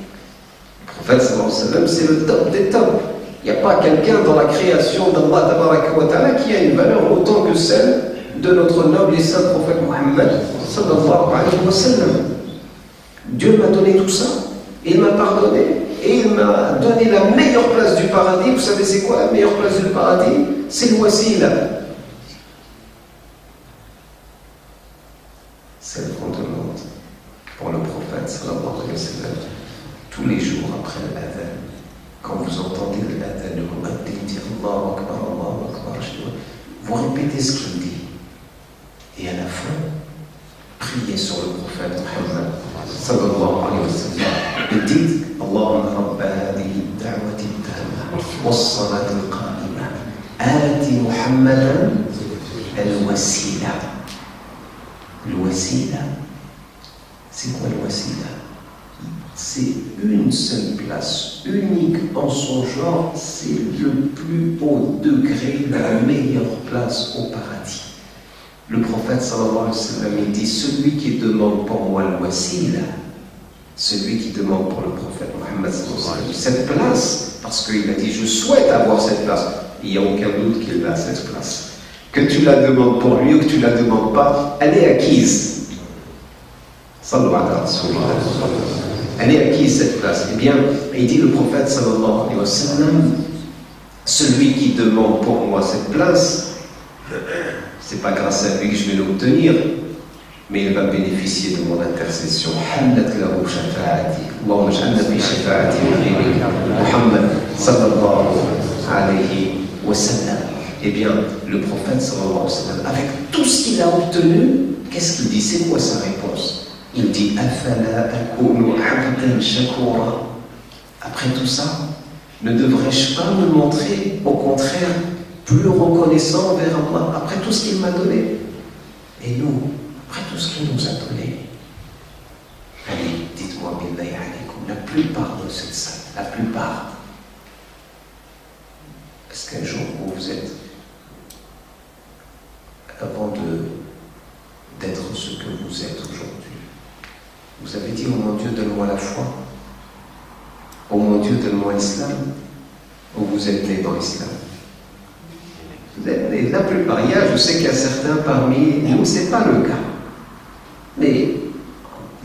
Le prophète sallallahu alayhi wa sallam, c'est le top des tops. Il n'y a pas quelqu'un dans la création d'Allah tabaraka wa ta'ala qui a une valeur autant que celle de notre noble et saint prophète Mohammed sallallahu alayhi wa sallam. Dieu m'a donné tout ça, et il m'a pardonné, et il m'a donné la meilleure place du paradis. Vous savez c'est quoi la meilleure place du paradis? C'est le wasila. Celle qu'on demande pour le prophète sallallahu alayhi wa sallam tous les jours après l'adhan. Quand vous entendez l'adhan, le muaddin dire Allahu Akbar, vous répétez ce qu'il dit. Et à la fin, priez sur le prophète Muhammad sallallahu alayhi wa sallam. Et dites Allahumma rabba hadihi ad-da'wati at-tamma was-salati al-qa'imah ati Muhammadan al-wasila. Le wasila, c'est quoi le wasila? C'est une seule place, unique en son genre, c'est le plus haut degré, la meilleure place au paradis. Le prophète sallallahu alayhi wa sallam, il dit: celui qui demande pour moi le wasila, celui qui demande pour le prophète Mohammed sallallahu alayhi wa sallam cette place, parce qu'il a dit: je souhaite avoir cette place, il n'y a aucun doute qu'il a cette place. Que tu la demandes pour lui ou que tu la demandes pas, elle est acquise. Sallallahu alayhi wa sallam. Elle est acquise cette place. Eh bien, il dit le prophète sallallahu alayhi wa sallam: celui qui demande pour moi cette place, c'est pas grâce à lui que je vais l'obtenir, mais il va bénéficier de mon intercession. Hallat lahu shafa'ati. Allahumma ij'alna fi shafa'ati Muhammad sallallahu alayhi wa sallam. Eh bien, le prophète sallallahu alayhi wa sallam, avec tout ce qu'il a obtenu, qu'est-ce qu'il dit? C'est quoi sa réponse? Il dit: Afala akunu abdan shakura. Après tout ça, ne devrais-je pas me montrer, au contraire, plus reconnaissant envers Allah, après tout ce qu'il m'a donné? Et nous, après tout ce qu'il nous a donné, allez, dites-moi, billahi alaykum, la plupart de cette salle, la plupart. Est-ce qu'un jour vous êtes, avant d'être ce que vous êtes aujourd'hui, vous avez dit, oh mon Dieu, donne-moi la foi, oh mon Dieu, donne-moi l'islam, ou vous êtes né dans l'islam? Vous êtes né, la plupart. Je sais qu'il y a certains parmi nous, ce n'est pas le cas. Mais,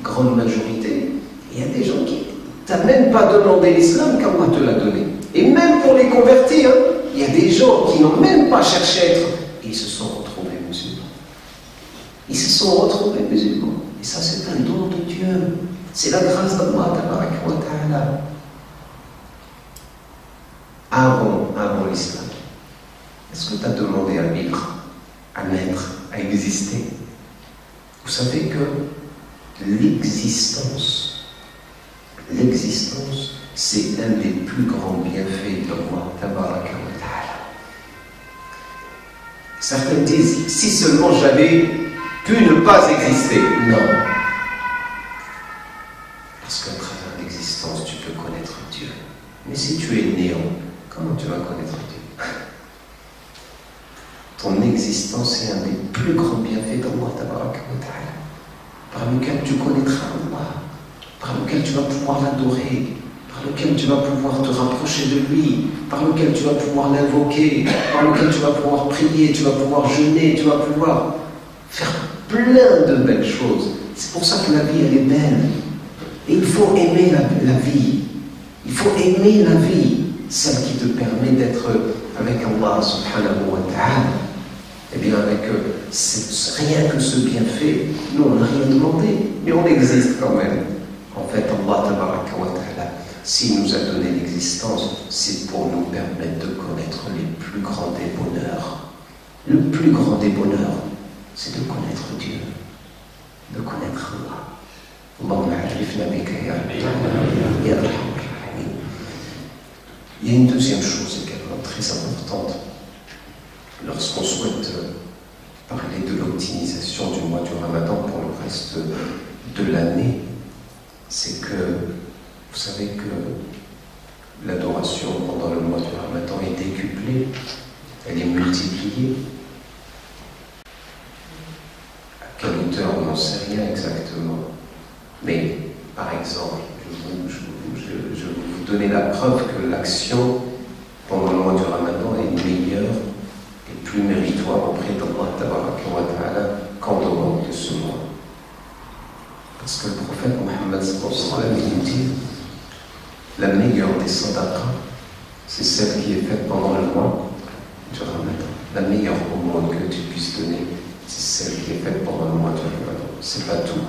grande majorité, il y a des gens qui n'ont même pas demandé l'islam qu'Allah te l'a donné. Et même pour les convertir, il y a des gens qui n'ont même pas cherché à être, et ils se sont retrouvés musulmans. Ils se sont retrouvés musulmans. Et ça, c'est un don de Dieu. C'est la grâce d'Allah, tabaraka wa ta'ala. Avant l'islam, est-ce que tu as demandé à vivre, à naître, à exister? Vous savez que l'existence, c'est un des plus grands bienfaits d'Allah, tabaraka wa ta'ala. Certains disent, si seulement j'avais pu ne pas exister. Non. Parce qu'à travers l'existence, tu peux connaître Dieu. Mais si tu es néant, comment tu vas connaître Dieu? Ton existence est un des plus grands bienfaits d'Allah, tabaraka wa ta'ala, par lequel tu connaîtras Allah, par lequel tu vas pouvoir l'adorer, par lequel tu vas pouvoir te rapprocher de lui, par lequel tu vas pouvoir l'invoquer, par lequel tu vas pouvoir prier, tu vas pouvoir jeûner, tu vas pouvoir faire plein de belles choses. C'est pour ça que la vie, elle est belle. Et il faut aimer la vie. Il faut aimer la vie, celle qui te permet d'être avec Allah subhanahu wa ta'ala. Eh bien, avec rien que ce bienfait, nous on n'a rien demandé, mais on existe quand même. En fait, Allah tabaraka wa ta'ala, s'il nous a donné l'existence, c'est pour nous permettre de connaître les plus grands des bonheurs. Le plus grand des bonheurs, c'est de connaître Dieu, de connaître Allah. Allahumma arifna bika ya Rabbi, ya Arhamar Rahimin. Il y a une deuxième chose également très importante. Lorsqu'on souhaite parler de l'optimisation du mois du Ramadan pour le reste de l'année, c'est que vous savez que l'adoration pendant le mois du Ramadan est décuplée, elle est multipliée. À quelle hauteur, on n'en sait rien exactement. Mais, par exemple, je vais vous donner la preuve que l'action pendant le mois du Ramadan est meilleure et plus méritoire auprès d'Allah tabaraka wa ta'ala qu'en dehors de ce mois. Parce que le prophète Mohammed sallallahu alayhi wa sallam dit, la meilleure des sadaqas, c'est celle qui est faite pendant le mois du Ramadan. La meilleure aumône que tu puisses donner, c'est celle qui est faite pendant le mois du Ramadan. C'est pas tout.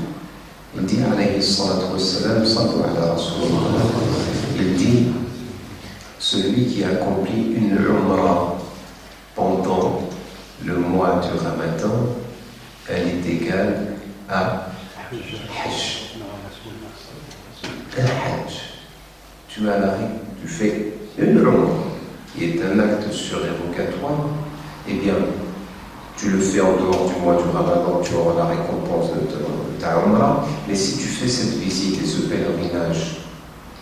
Il dit, alayhi salatu wa salam, sallu ala rasulullah, il dit, celui qui accomplit une umrah pendant le mois du Ramadan, elle est égale à Hajj. Un Hajj. Tu fais une umrah, qui est un acte surérogatoire, eh bien, tu le fais en dehors du mois du Ramadan, tu auras la récompense de ta umrah. Mais si tu fais cette visite et ce pèlerinage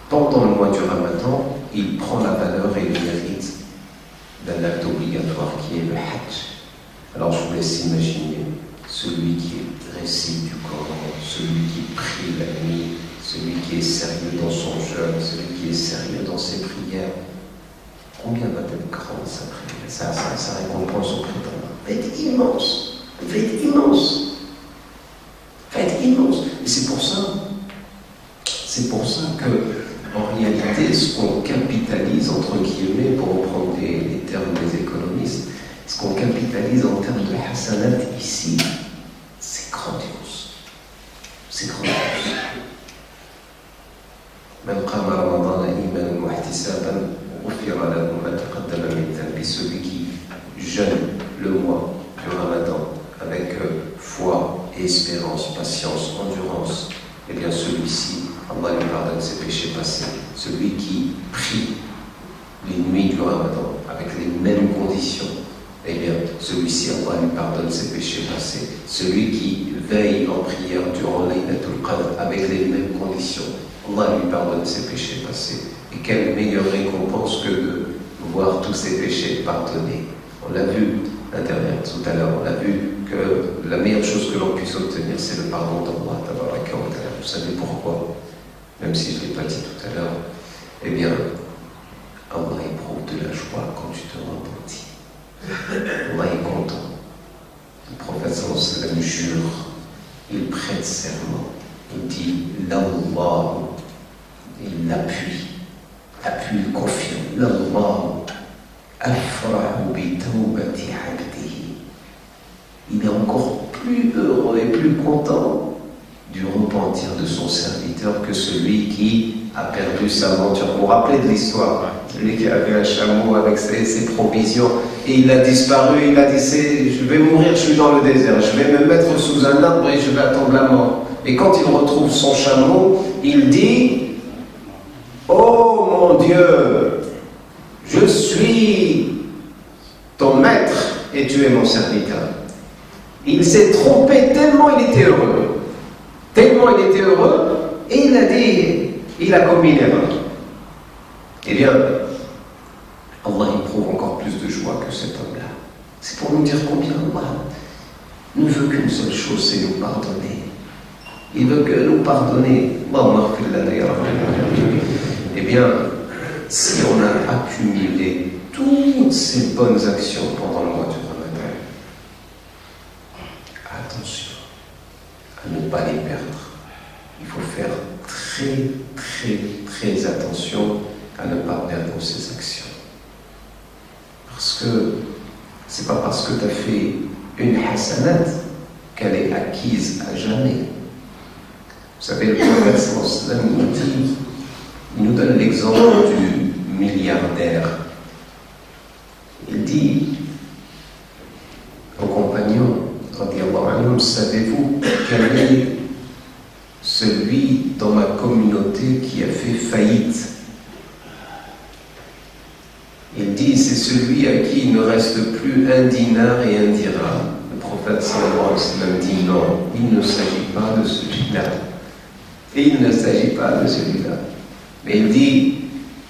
pendant le mois du Ramadan, il prend la valeur et le mérite d'un acte obligatoire qui est le Hajj. Alors je vous laisse imaginer celui qui récite du Coran, celui qui prie la nuit, celui qui est sérieux dans son jeûne, celui qui est sérieux dans ses prières. Combien va-t-elle grande sa prière, sa récompense auprès d'Allah? Va être immense, va être immense, va être immense. Et c'est pour ça que, en réalité, ce qu'on capitalise, entre guillemets, pour reprendre les termes des économistes, ce qu'on capitalise en termes de hasanat ici, c'est grandiose. C'est grandiose. Celui qui jeûne le mois du Ramadan avec foi et espérance, patience, endurance, eh bien celui-ci, Allah lui pardonne ses péchés passés. Celui qui prie les nuits du Ramadan avec les mêmes conditions, eh bien celui-ci, Allah lui pardonne ses péchés passés. Celui qui veille en prière durant Laylatul Qadr avec les mêmes conditions, Allah lui pardonne ses péchés passés. Et Et quelle meilleure récompense que de voir tous ces péchés pardonnés. On l'a vu tout à l'heure, on a vu que la meilleure chose que l'on puisse obtenir, c'est le pardon d'Allah. Vous savez pourquoi? Même si je ne l'ai pas dit tout à l'heure, eh bien, Allah éprouve de la joie quand tu te repentis. Allah est content. Le prophète sallallahu alayhi wa sallam jure, il prête serment, il dit l'Allah, il l'appuie, il confirme, l'Allah afrahu bi tawbati abdihi. Il est encore plus heureux et plus content du repentir de son serviteur que celui qui a perdu sa monture. Vous vous rappelez de l'histoire? Celui qui avait un chameau avec ses provisions et il a disparu, il a dit je vais mourir, je suis dans le désert, je vais me mettre sous un arbre et je vais attendre la mort. Et quand il retrouve son chameau, il dit oh mon Dieu, je suis ton maître et tu es mon serviteur. Il s'est trompé tellement il était heureux. Tellement il était heureux, et il a dit, il a commis une erreur. Eh bien, Allah éprouve encore plus de joie que cet homme-là. C'est pour nous dire combien Allah ne veut qu'une seule chose, c'est nous pardonner. Il veut que nous pardonner. Eh bien, si on a accumulé toutes ces bonnes actions pendant le mois du Ramadan, attention à ne pas les perdre. Il faut faire très attention à ne pas perdre ces actions. Parce que c'est pas parce que tu as fait une hasanat qu'elle est acquise à jamais. Vous savez, le prophète sallallahu alayhi wa sallam il nous donne l'exemple du milliardaire. Il dit aux compagnons, savez-vous quel est celui dans ma communauté qui a fait faillite? Il dit, c'est celui à qui il ne reste plus un dinar et un dirham. Le prophète sallallahu alayhi wa sallam dit non, il ne s'agit pas de celui-là. Et il ne s'agit pas de celui-là. Mais il dit,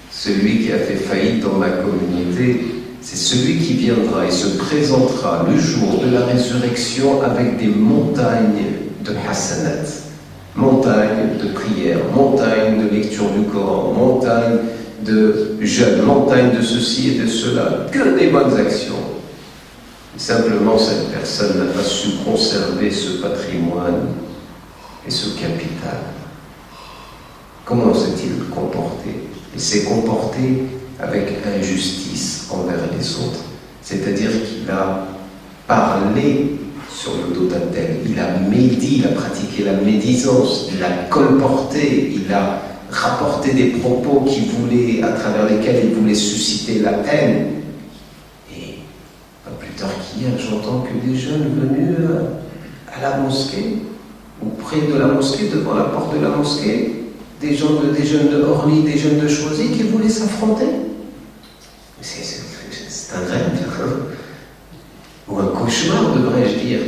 celui qui a fait faillite dans ma communauté, c'est celui qui viendra et se présentera le jour de la résurrection avec des montagnes de hasanat, montagnes de prière, montagnes de lecture du Coran, montagnes de jeûne, montagnes de ceci et de cela, que des bonnes actions. Et simplement, cette personne n'a pas su conserver ce patrimoine et ce capital. Comment s'est-il comporté? Il s'est comporté avec injustice envers les autres. C'est-à-dire qu'il a parlé sur le dos d'un tel, il a médit, il a pratiqué la médisance, il a colporté, il a rapporté des propos à travers lesquels il voulait susciter la haine. Et pas plus tard qu'hier, j'entends que des jeunes venus à la mosquée, ou près de la mosquée, devant la porte de la mosquée, des jeunes de Orly, des jeunes de Choisy qui voulaient s'affronter. C'est un rêve, ou un cauchemar, devrais-je dire.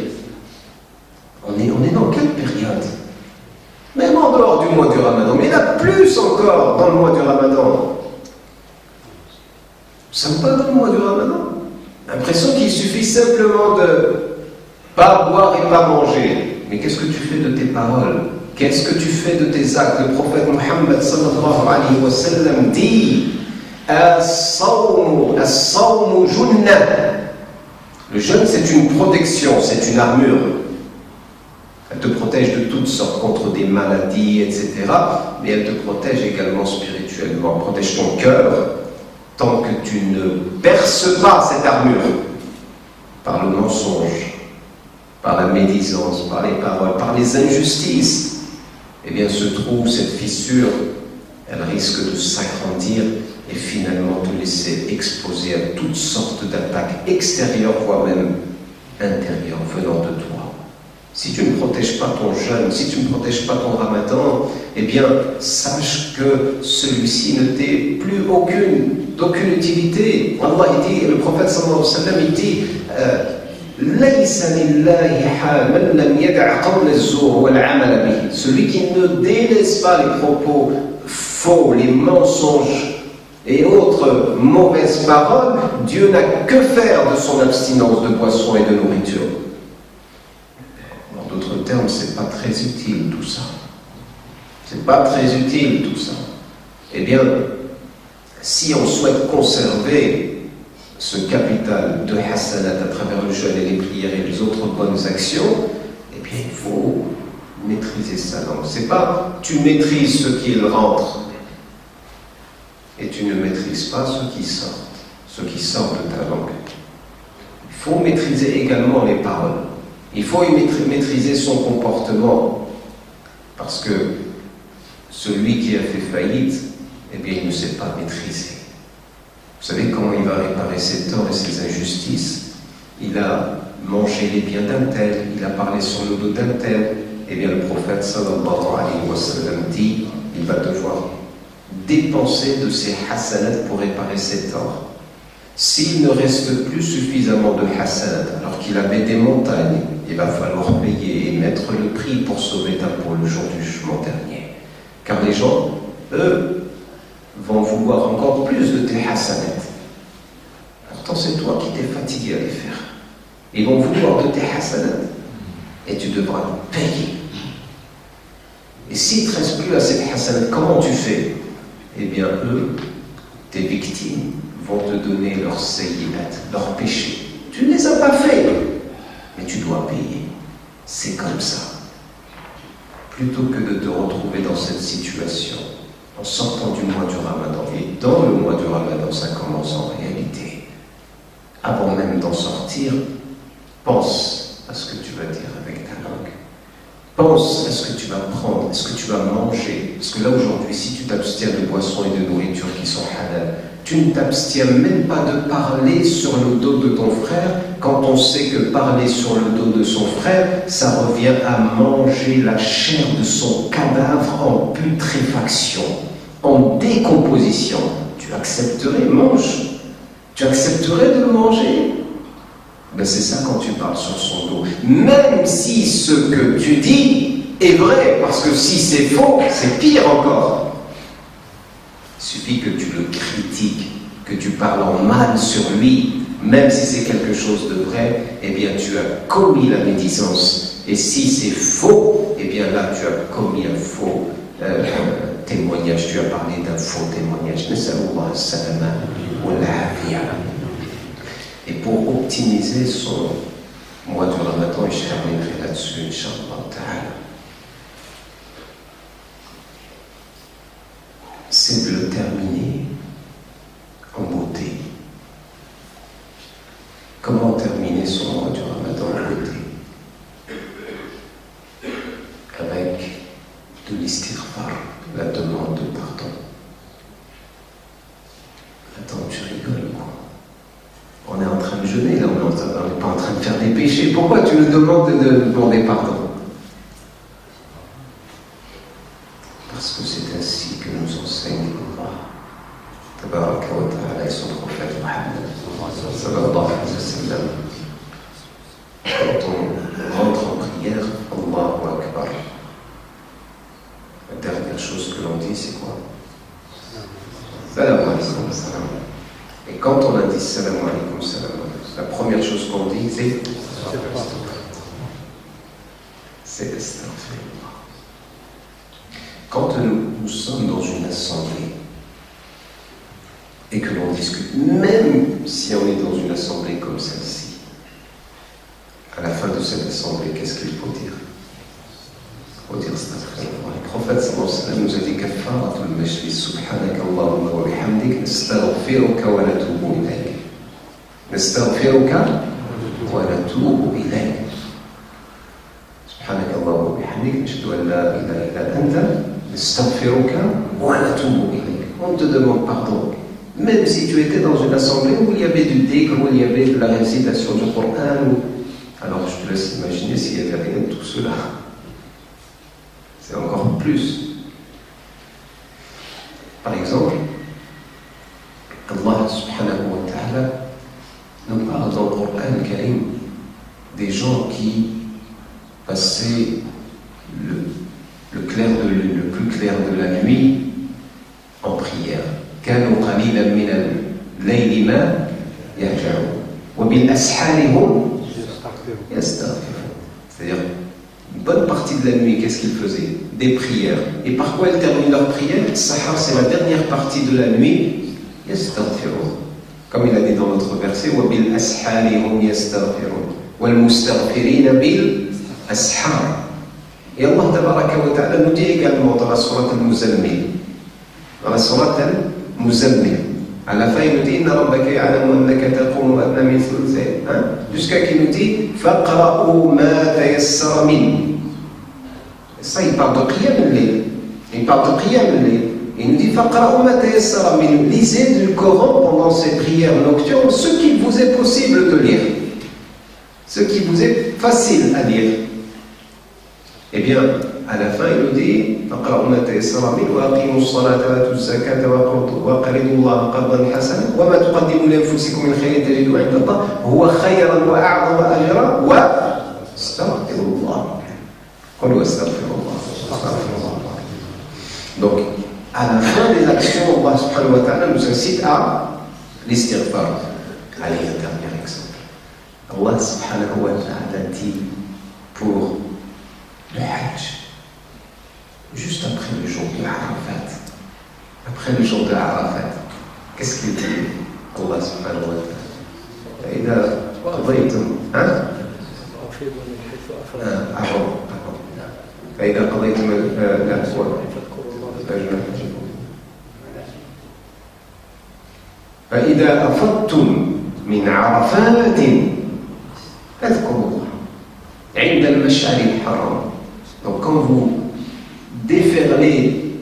On est dans quelle période? Même en dehors du mois du Ramadan, mais là plus encore dans le mois du Ramadan. Nous ne sommes pas dans le mois du Ramadan. L'impression qu'il suffit simplement de pas boire et pas manger. Mais qu'est-ce que tu fais de tes paroles? Qu'est-ce que tu fais de tes actes? Le prophète Mohammed sallallahu alayhi wa sallam dit As-sawmu junnah. Le jeûne, c'est une protection, c'est une armure. Elle te protège de toutes sortes, contre des maladies, etc. Mais elle te protège également spirituellement. Protège ton cœur tant que tu ne perces pas cette armure par le mensonge, par la médisance, par les paroles, par les injustices. Eh bien, se trouve cette fissure, elle risque de s'agrandir et finalement te laisser exposé à toutes sortes d'attaques extérieures, voire même intérieures, venant de toi. Si tu ne protèges pas ton jeûne, si tu ne protèges pas ton Ramadan, eh bien, sache que celui-ci ne t'est plus d'aucune utilité. Allah, il dit, le prophète sallallahu alayhi wa sallam, il dit celui qui ne délaisse pas les propos faux, les mensonges et autres mauvaises paroles, Dieu n'a que faire de son abstinence de boisson et de nourriture. En d'autres termes, c'est pas très utile tout ça. C'est pas très utile tout ça. Eh bien, si on souhaite conserver ce capital de hasanat à travers le jeûne et les prières et les autres bonnes actions, eh bien, il faut maîtriser sa langue. C'est pas tu maîtrises ce qui rentre et tu ne maîtrises pas ce qui sort de ta langue. Il faut maîtriser également les paroles. Il faut maîtriser son comportement, parce que celui qui a fait faillite, eh bien, il ne sait pas maîtriser. Vous savez comment il va réparer ses torts et ses injustices? Il a mangé les biens d'un tel, il a parlé sur le dos d'un tel. Eh bien, le prophète sallallahu alayhi wa sallam dit, il va devoir dépenser de ses hasanat pour réparer ses torts. S'il ne reste plus suffisamment de hasanat, alors qu'il avait des montagnes, il va falloir payer et mettre le prix pour sauver ta peau le jour du jugement dernier. Car les gens, eux, vont vouloir encore plus de tes hasanat. Pourtant, c'est toi qui t'es fatigué à les faire. Ils vont vouloir de tes hasanat et tu devras payer. Et s'il ne te reste plus assez de hasanat, comment tu fais? Eh bien, eux, tes victimes, vont te donner leurs sayyidat, leurs péchés. Tu ne les as pas faits, mais tu dois payer. C'est comme ça. Plutôt que de te retrouver dans cette situation, en sortant du mois du Ramadan, et dans le mois du Ramadan, ça commence en réalité. Avant même d'en sortir, pense à ce que tu vas dire avec ta langue. Pense à ce que tu vas prendre, à ce que tu vas manger. Parce que là, aujourd'hui, si tu t'abstiens de boissons et de nourriture qui sont halal, tu ne t'abstiens même pas de parler sur le dos de ton frère, quand on sait que parler sur le dos de son frère, ça revient à manger la chair de son cadavre en putréfaction, en décomposition. Tu accepterais, mange. Tu accepterais de le manger? Ben c'est ça quand tu parles sur son dos. Même si ce que tu dis est vrai, parce que si c'est faux, c'est pire encore. Il suffit que tu le critiques, que tu parles en mal sur lui, même si c'est quelque chose de vrai, eh bien tu as commis la médisance. Et si c'est faux, eh bien là tu as commis un faux témoignage, tu as parlé d'un faux témoignage. Et pour optimiser son mois du Ramadan, et je terminerai là-dessus, Inch'Allah Ta'ala, c'est de le terminer en beauté. Comment terminer son mois du Ramadan en beauté? Avec de l'istighfar, la demande de pardon. Attends, tu rigoles quoi? On est en train de jeûner, là, on n'est pas en train de faire des péchés. Pourquoi tu nous demandes de demander pardon? Parce que c'est ainsi que nous enseigne Allah. Tabaraka wa ta'ala et son prophète Muhammad sallallahu alayhi wa sallam. Quand on rentre en prière, Allahu Akbar. La dernière chose que l'on dit, c'est quoi? Salam alaykum salam. Et quand on a dit salam alaykum salam, la première chose qu'on dit, c'est astaghfirullah. Quand nous sommes dans une assemblée et que l'on discute, même si on est dans une assemblée comme celle-ci, à la fin de cette assemblée, qu'est-ce qu'il faut dire? Il faut dire astaghfirullah. Le prophète sallallahu alayhi wa sallam nous a dit kafaratul majlis, subhanaka Allahumma wa bihamdik, nastaghfiruka wa natubu ilayk. Nastaghfiruka wa natubu ilayk. Subhanaka Allahumma wa bihamdik, nashhadu an la ilaha illa anta, nastaghfiruka wa natubu ilayk. On te demande pardon. Même si tu étais dans une assemblée où il y avait du dhikr, où il y avait de la récitation du Coran, alors je te laisse imaginer s'il y avait rien de tout cela. C'est encore plus. Par exemple, Allah subhanahu wa ta'ala nous parle dans le Coran Karim des gens qui passaient le plus clair de la nuit en prière. كانوا قليلا من الليل ما يهجعون وبالأسحار هم يستغفرون. C'est-à-dire, une bonne partie de la nuit, qu'est-ce qu'ils faisaient? Des prières. Et par quoi ils terminent leurs prières? Sahar, c'est la dernière partie de la nuit. Yastaghfirun. Comme il a dit dans notre verset, وَبِالْأَسْحَارِ هُمْ يَسْتَغْفِرُونَ وَالْمُسْتَغْفِرِينَ بِالْأَسْحَارِ. Et Allah Tabaraka wa Ta'ala nous dit également dans la sourate Al-Muzammil, dans la sourate Al-Muzammil, à la fin il nous dit Inna rabbaka ya'lamu annaka taqumu adna min thuluthay, jusqu'à qu'il nous dit Faqra'u ma tayassara min. Ça, il parle de qiyam al-layl. Il parle de qiyam al-layl. Il nous dit Faqra'u ma tayassara min. Lisez du Coran pendant ces prières nocturnes ce qu'il vous est possible de lire, ce qui vous est facile à lire. Eh bien, à la fin, il nous dit فَقْرَأُوا مَا تَيَسَّرَ مِنْهُ وَأَقِيمُوا الصَّلَاةَ وَآتُوا الزَّكَاةَ وَأَقْرِضُوا اللَّهَ قَرْضًا حَسَنًا وَمَا تُقَدِّمُوا لِأَنفُسِكُم مِّنْ خَيْرٍ تَجِدُوهُ عِندَ اللَّهِ هُوَ خَيْرًا وَأَعْظَمَ أَجْرًا وَاسْتَغْفِرُوا اللَّهَ قُلْ وَاسْتَغْفِرُوا اللَّهَ. Donc, à la fin des actions, Allah subhanahu wa ta'ala nous incite à l'istighfar. Allez, un dernier exemple. Allah subhanahu wa ta'ala dit pour le Hajj, juste après le jour de Arafat, après le jour de Arafat, qu'est-ce qu'il dit Allah subhanahu wa ta'ala? إذا قضيتم avant فإذا قضيتم فإذا أفضتم من عرفات فاذكروا الله عند المشعر الحرام. Donc quand vous déferlez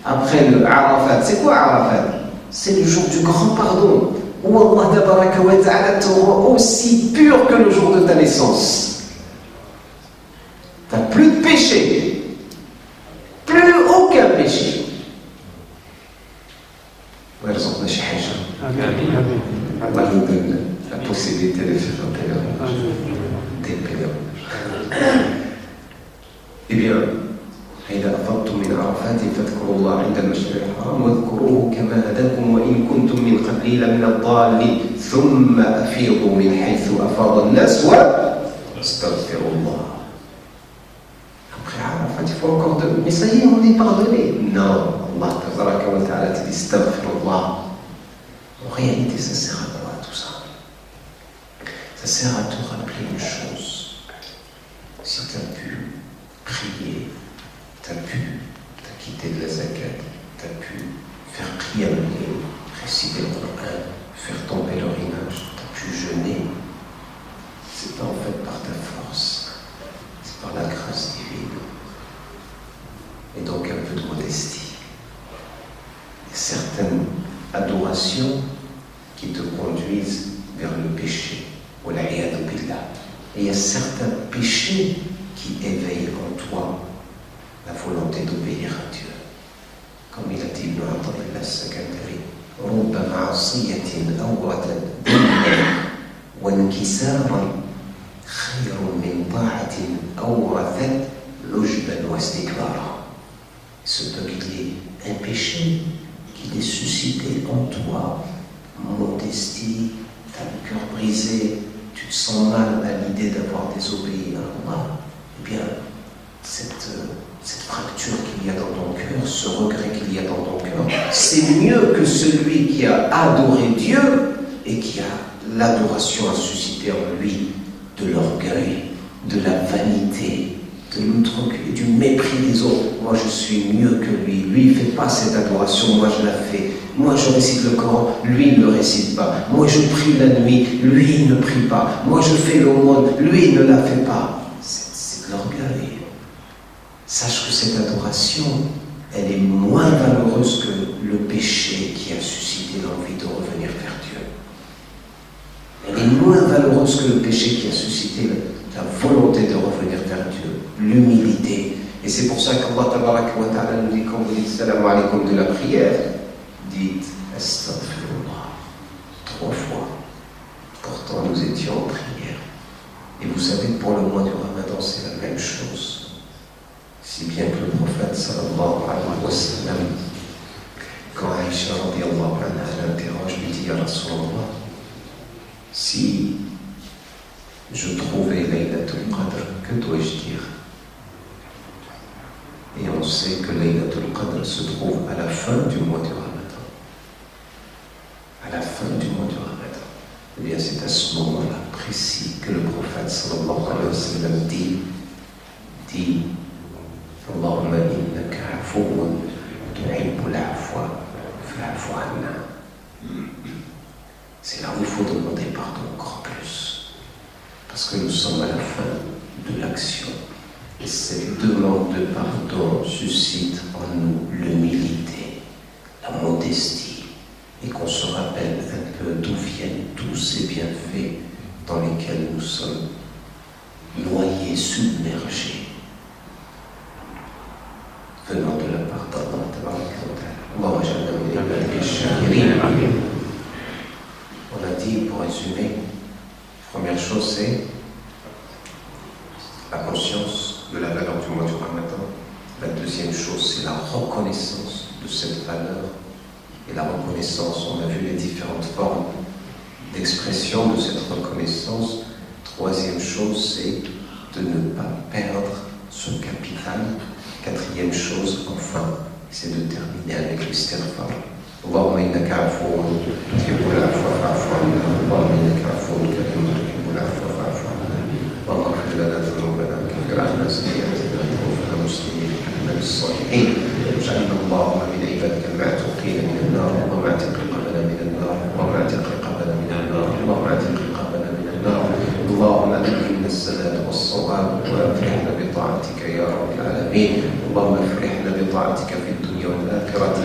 après le Arafat, c'est quoi Arafat? C'est le jour du grand pardon, où Allah Tabaraka wa Ta'ala te rend aussi pur que le jour de ta naissance. Tu n'as plus de péché, plus aucun péché. Allah nous donne la possibilité de faire des pèlerinages. Eh bien, إذا أفضتم من عرفات فاذكروا الله عند المشعر الحرام واذكروه كما هداكم وإن كنتم من قبله لمن الضالين ثم أفيضوا من حيث أفاض الناس واستغفروا الله. Après Arafat, il faut encore deux. Mais ça y est, on est pardonné. Non, Allah Tabaraka wa Ta'ala te dit astaghfirullah. En réalité, ça sert à quoi tout ça? Ça sert à te rappeler une chose. Si tu as pu prier, tu as quitté de la zakat, tu as pu faire qiyam al-layl, réciter le Coran, faire ton pèlerinage, tu as pu jeûner, c'est pas en fait par ta force, c'est par la grâce divine. Et donc un peu de modestie. Il y a certaines adorations qui te conduisent vers le péché, ou la iyadu billah. Et il y a certains péchés qui éveillent en toi la volonté d'obéir à Dieu. Comme il a dit Ibn Ata'illah as-Sakandari, رُبَّ مَعْصِيَةٍ أَوْرَةً ذِلًّا وَانْكِسَارًا خَيْرٌ مِنْ طَاعَةٍ أَوْرَثَتْ عُجْبًا وَاسْتِكْبَارًا. Il se peut qu'il y ait un péché qui ait suscité en toi modestie, t'as le cœur brisé, tu te sens mal à l'idée d'avoir désobéi à Allah. Eh bien, cette fracture qu'il y a dans ton cœur, ce regret qu'il y a dans ton cœur, c'est mieux que celui qui a adoré Dieu et qui a l'adoration à susciter en lui de l'orgueil, de la vanité, de l'outre-cul, du mépris des autres. Moi je suis mieux que lui. Lui il ne fait pas cette adoration, moi je la fais. Moi je récite le Coran, lui il ne le récite pas. Moi je prie la nuit, lui il ne prie pas. Moi je fais l'aumône, lui il ne la fait pas. C'est de l'orgueil. Sache que cette adoration, elle est moins valeureuse que le péché qui a suscité l'envie de revenir vers Dieu. Elle est moins valeureuse que le péché qui a suscité la volonté de revenir vers Dieu, l'humilité. Et c'est pour ça qu'Allah Tabaraka wa Ta'ala nous dit, quand vous dites salam alaykum de la prière, dites astaghfirullah 3 fois. Pourtant nous étions en prière. Et vous savez, pour le mois du Ramadan, c'est la même chose. Si bien que le prophète sallallahu alayhi wa sallam, quand Aïcha radiallahu anha l'interroge, lui dit: Ya Rasulallah, si je trouvais Laylatul Qadr, que dois-je dire? Et on sait que Laylatul Qadr se trouve à la fin du mois du Ramadan. À la fin du mois du Ramadan. Eh bien, c'est à ce moment-là précis que le prophète sallallahu alayhi wa sallam dit Allahumma innaka afuwwun tuhibbul afwa fa'fu anna. C'est là où il faut demander pardon encore plus. Parce que nous sommes à la fin de l'action. Et cette demande de pardon suscite en nous l'humilité, la modestie, et qu'on se rappelle un peu d'où viennent tous ces bienfaits dans lesquels nous sommes noyés, submergés, venant de la part d'Allah. On a dit, pour résumer, première chose c'est la conscience de la valeur du mois du Ramadan. La deuxième chose, c'est la reconnaissance de cette valeur. Et la reconnaissance, on a vu les différentes formes d'expression de cette reconnaissance. Troisième chose, c'est de ne pas perdre ce capital. Quatrième chose, enfin, c'est de terminer avec l'istighfar. Allahumma innaka afuwwun tuhibbul afwa fa'fu anna. Allahumma innaka afuwwun tuhibbul afwa fa'fu anna. اللهم اغفر لنا ذنوبنا وكفر عنا سيئاتنا وتوفنا مسلمين وحبنا بالصالحين واجعلنا اللهم من عبادك المعتوقين من النار. اللهم اعتق رقابنا من النار. اللهم اعتق رقابنا من النار. اللهم اعتق رقابنا من النار. اللهم ألهمنا السداد والصواب وأفرحنا بطاعتك يا رب العالمين. اللهم افرحنا بطاعتك في الدنيا والآخرة.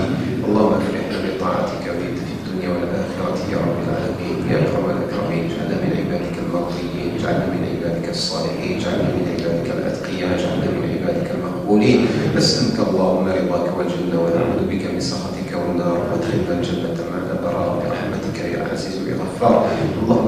اللهم افرحنا بطاعتك في الدنيا والآخرة يا رب العالمين. يا أكرم الأكرمين، اجعلنا من عبادك المرضيين، اجعلنا من عبادك الصالحين، اجعلنا من عبادك الأتقياء، اجعلنا من عبادك المقبولين. نسألك اللهم رضاك والجنة ونعوذ بك من سخطك والنار. وادخلنا الجنة مع الأبرار برحمتك يا عزيز يا غفار. اللهم